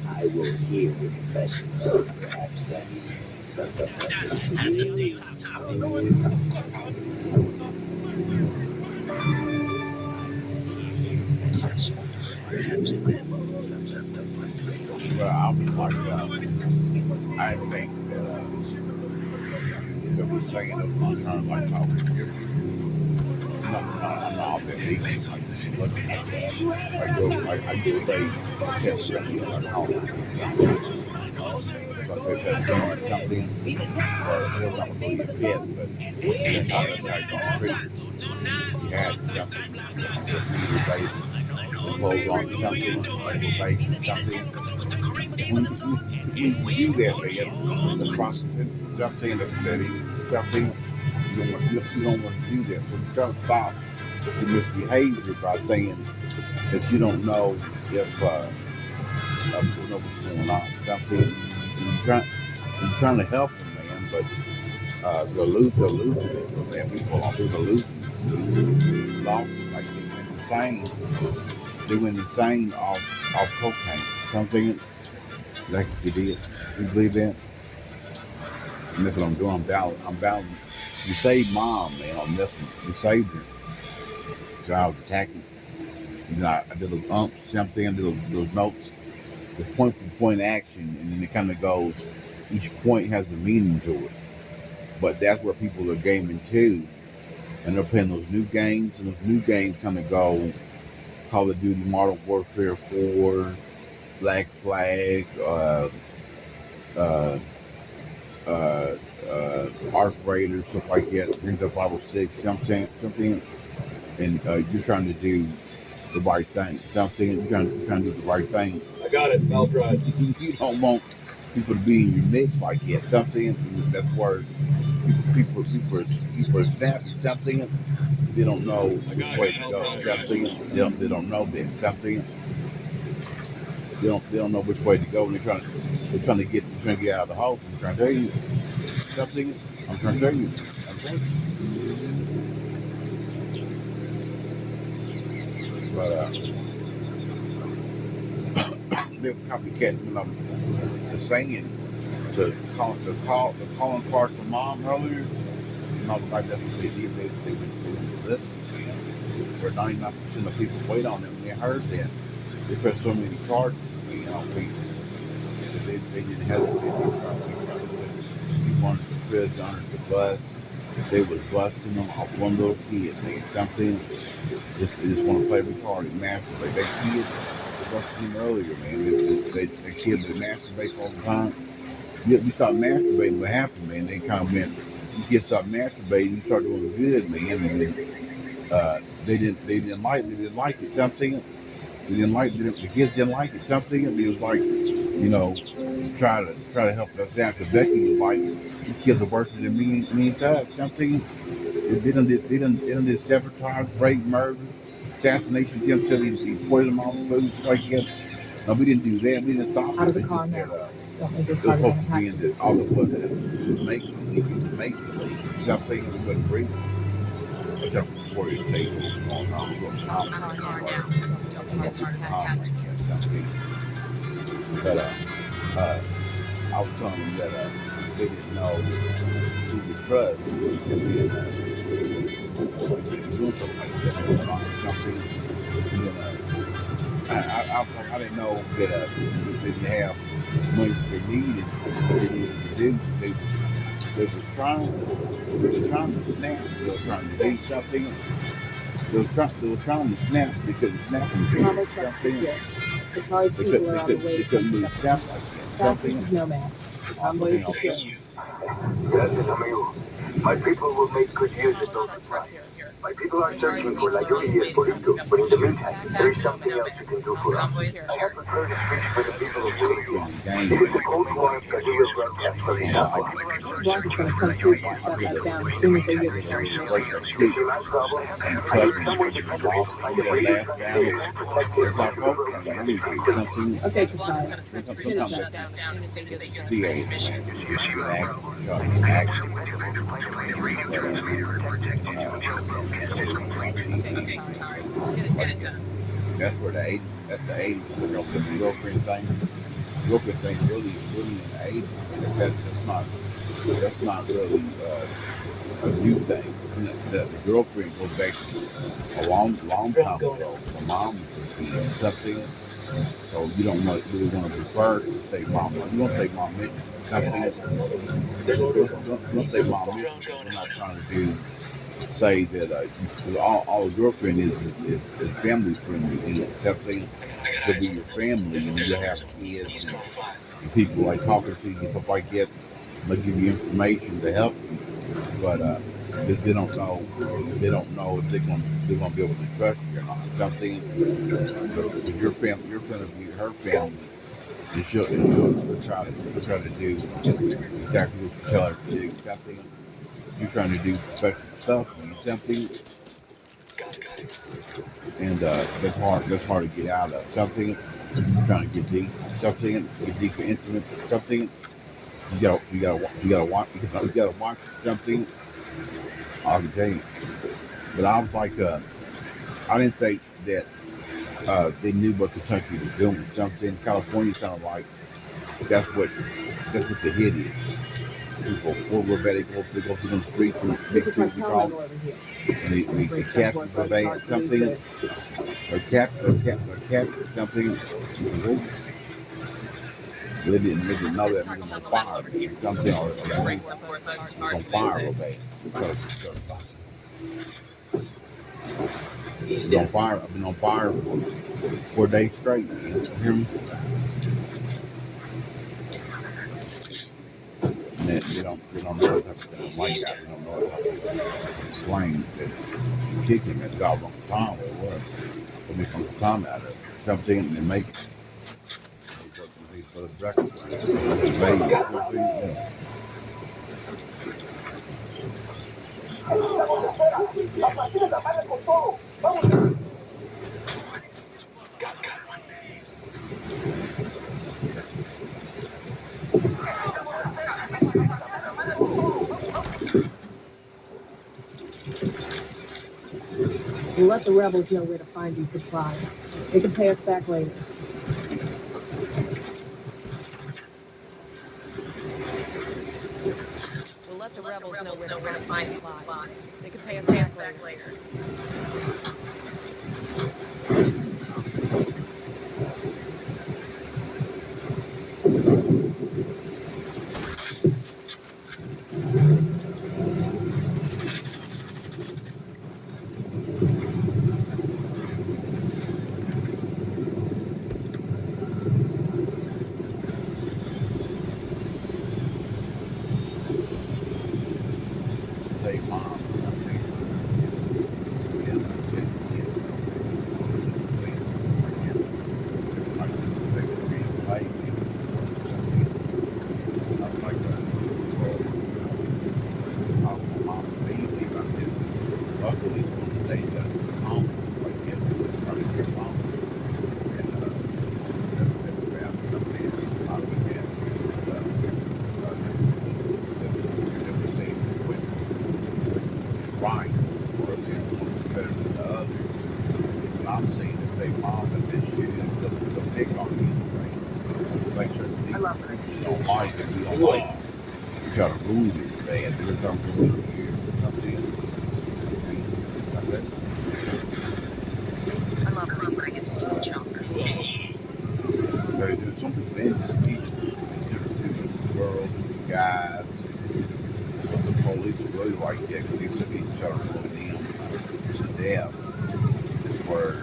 I will hear your confession. Perhaps that Santa has to say on the top. But I was like, I think that we're saying that we're trying to like talk to different. I'm not all that deep. Like, look, I go, test something like how. So I said that something, or it wasn't really a fit, but then I was like, on treatment. We had something, clothes on something, like a face, something. When you do that, man, the process, something that something you don't want to do that. So you try to stop the misbehavior by saying that you don't know if you know what's going on. Something you're trying to help them, man, but they're losing it, man. People are losing lost it, like they went insane off cocaine. Something like you did. You believe that? And that's what I'm doing. I'm battling. You saved mom, man, on this one. You saved her. So I was attacking. You know, I did a something, I did those notes, the point for point action, and then it kind of goes, each point has a meaning to it. But that's where people are gaming too. And they're playing those new games, and those new games kind of go Call of Duty Modern Warfare 4, Black Flag, uh, Arc Raiders, stuff like that, brings up 506, you know what I'm saying? Something, and you're trying to do the right thing. Something, you're trying to do the right thing. I got it. I'll drive. You don't want people to be in your midst like that. Something, that's where people are snapping. Something, they don't know which way to go. Something, they don't know that. Something, they don't know which way to go. And they're trying to get out of the house. I'm trying to tell you something. I'm trying to tell you. But they were copycatting the saying to calling part to mom earlier. Not like that's what they did. They would listen. Where 99% of people wait on them, and they heard that they press so many charges on people. They didn't hesitate. They wanted the feds under the bus. They was busting them off one little kid. They something. They just want to play retarded, masturbate. That kid, they busted him earlier, man. The kid would masturbate all the time. You start masturbating, what happened, man? They kind of went. You kids start masturbating, you start doing good, man. And they didn't like it. Something. They didn't like it. The kids didn't like it. Something. It was like, try to help us out. Because Becky was like, these kids are worse than me times. Something. They done sabotage, rape, murder, assassination. Jim said he poisoned them all the food, like that. No, we didn't do that. We didn't stop Out of it. the car now. Don't make this It was harder than supposed it to has be to in be. that all it was to make believe. Something we couldn't breathe. I tell them before you take it on Out of the car now. Don't make this harder than it has to be. But I was telling them that they didn't know who to trust if they were doing something like that. Something, I didn't know that they didn't have money that they needed, what they needed to do. They was trying to snap. They were trying to do something. They were trying to snap. They couldn't snap and Almost got something. The car's people are on the way. They couldn't really snap like that. Back, this is Nomad. The convoy is secure. Gracias, amigo. My people will make good use of those supplies. My people are searching for La Lluvia y Polito, but in the meantime, there is something else you can do for us. I have prepared a speech for the people of Bolivia. It is a code point that we will broadcast for the South. Blanc is going to send troops to shut that down as soon as they hear the sound. Is your last problem? I need someone to find a way to find a way to protect their Something. Okay, Blanc is going to send troops to shut down as soon as they hear the transmission. Get it done. That's where that's the 80s. The girlfriend thing. Girlfriend thing really in the 80s. That's not really a new thing. The girlfriend goes back to a long time ago. My mom was something. So you don't really want to refer to say mom. You want to say mom something. Don't say mom. We're not trying to say that all a girlfriend is family friendly. Something to be your family, and you have kids and people like talking to you and stuff like that. They give you information to help you, but they don't know. They don't know if they're going to be able to trust you or not. Something. If your family be her family, and she'll try to do exactly what you tell her to do. Something. You're trying to do special stuff, something, and that's hard to get out of. Something. You're trying to get deep. Something. Get deep and intimate. Something. You gotta watch something. I can tell you. But I was like, I didn't think that they knew what Kentucky was doing. Something. California sounded like that's what the hit is. People, we're better they go through the streets and big streets we call them, and they capture something, or capture something. They didn't know that it was on fire, something or on fire. It's on fire. I've been on fire for 4 days straight. Man. You hear me? They don't know what to like that. They don't know what to slang that kick him at dog on the time or what. Put me from the time out of it. Something and they make it. They for the breakfast. We'll let the rebels know where to find these supplies. They can pay us back later. We'll let the rebels know where to find these supplies. They can pay us back later. Say, Mom, luckily, one day, Tom, like, get your mom, and that's about something I would have. That was saying, right, or if one's better than the other. But I'm saying if they mom and this shit, they'll pick on you, right? Make sure that you don't like it, you don't like it. You gotta ruin it, man. There's something ruin here, something. Like that. I love putting it to you, Chuck. There's something tremendous people in the world, guys, the police really like that because they sit each other on them to death. Where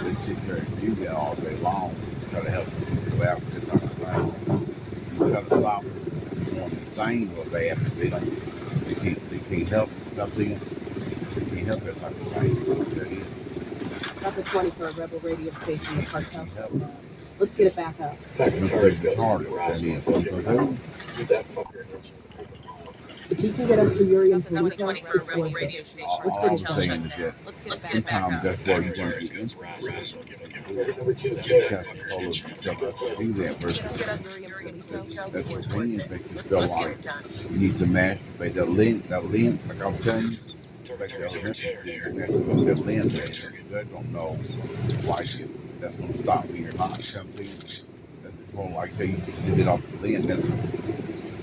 they sit there and do that all day long, try to help people out with this kind of thing. You try to stop them going insane real bad, but they can't help something. They can't help that type of thing. That is. Got the 20 for a rebel radio station in Cartel. Can't help. Let's get it back up. It's hard. That is. If you can get us to Yuri and That was Polito, 20 for a it's rebel worth radio it. station. All I'm saying is that Let's get it back sometimes up. that's where you're going to get into. You got to follow each other to do that versus that's what opinions make you feel like you need to masturbate. That lint, like I'm telling you, like the that lint, they're going to know like it. That's going to stop me or not. Something that's going to like say you did it off the lint.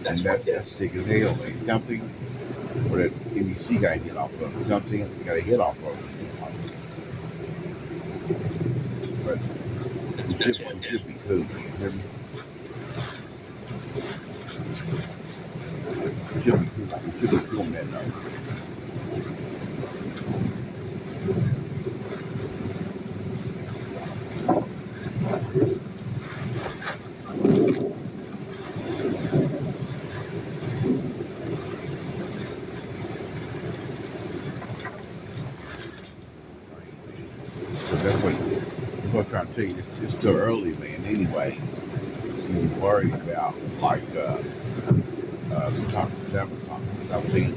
That's sick as hell. Like something. Or that NBC guy hit off of it. Something you got to hit off of it. But we should be cool. You hear me? We should be cool on that note. So that's what I'm trying to tell you. It's still early, man. Anyway, you worry about like some type of sabotage. I'm saying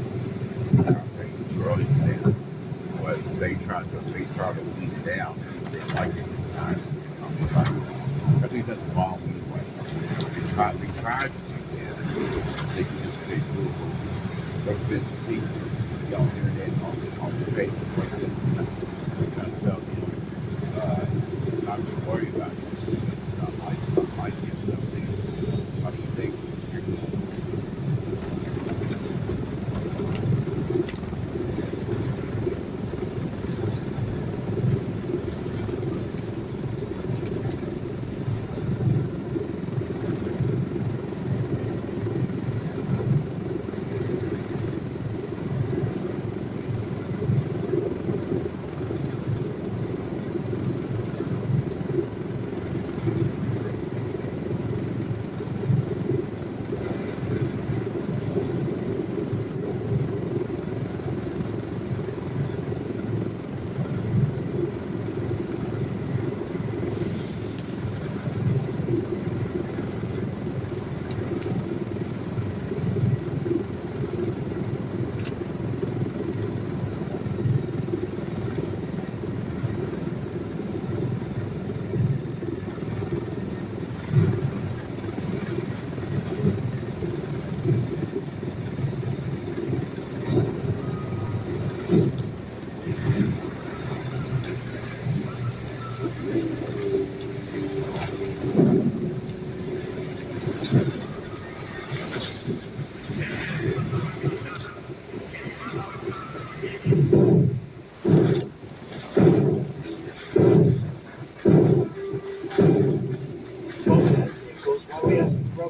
it's early, man. But they try to weed it down. They like it. I think that's wrong anyway. They tried to do that. They do it. Represent the people. Be on the internet, on the Facebook, like this. They try to tell them. Not to worry about it. Not like it. Something. How do you think you're doing?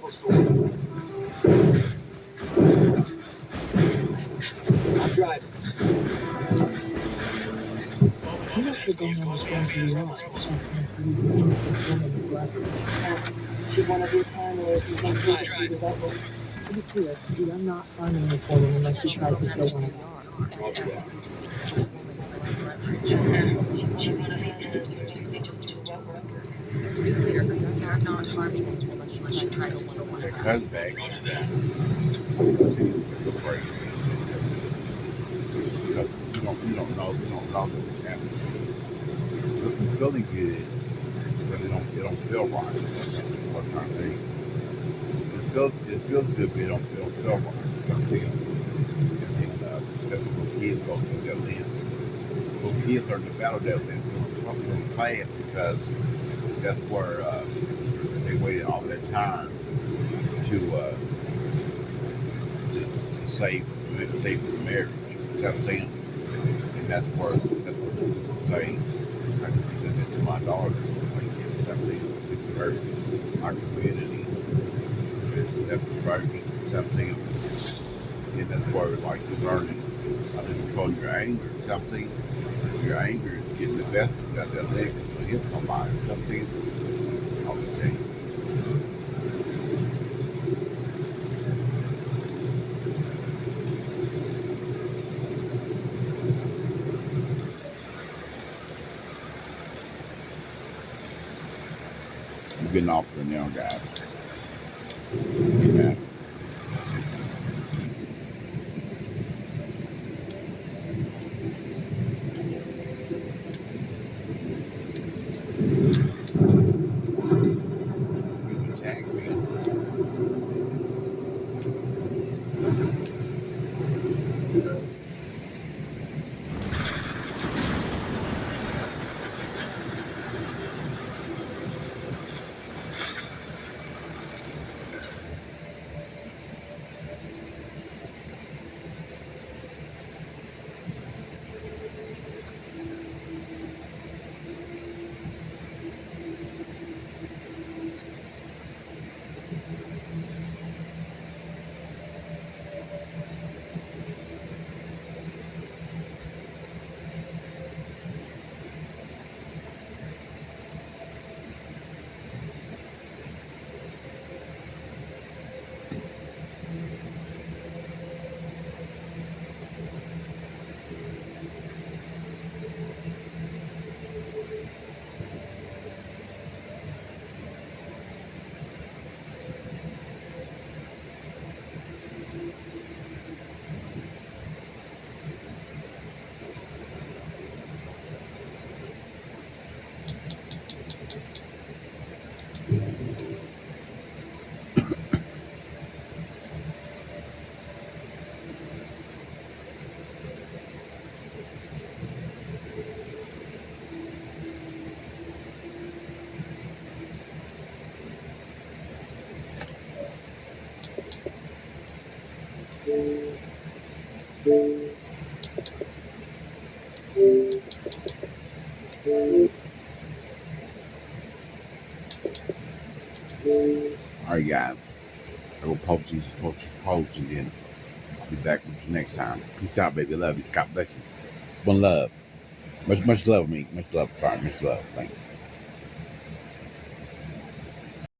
I'm driving. You don't should go home as friends as you are, asking if the innocent woman is lovely. She's one of these handlers who thinks we just beat it up. To be clear, we are not harming this woman unless she tries to kill one of us. She's one of these handlers who thinks we just beat it up. To be clear, we are not harming this woman unless she tries to kill one That of cuz us. bag. See, the break. Because you don't know what's happening. It's feeling good, but it don't feel right. What I'm trying to say. It feels good, but it don't feel right. That's what little kids go through their live. Little kids learn to battle their live from class because that's where they waited all that time to save the marriage. You know what I'm saying? And that's where people say, I can present it to my daughter, like something with her, our community, that's first, something, and that's where like you're learning how to control your anger, something. Your anger is getting the best of you, got that leg to hit somebody, something, all the thing. You're getting off for now, guys. Yeah. Good tag, man. All right, guys. I will post these posts and then I'll be back with you next time. Peace out, baby. Love you. God bless you. One love. Much love, me. Much love. Sorry, much love. Thanks.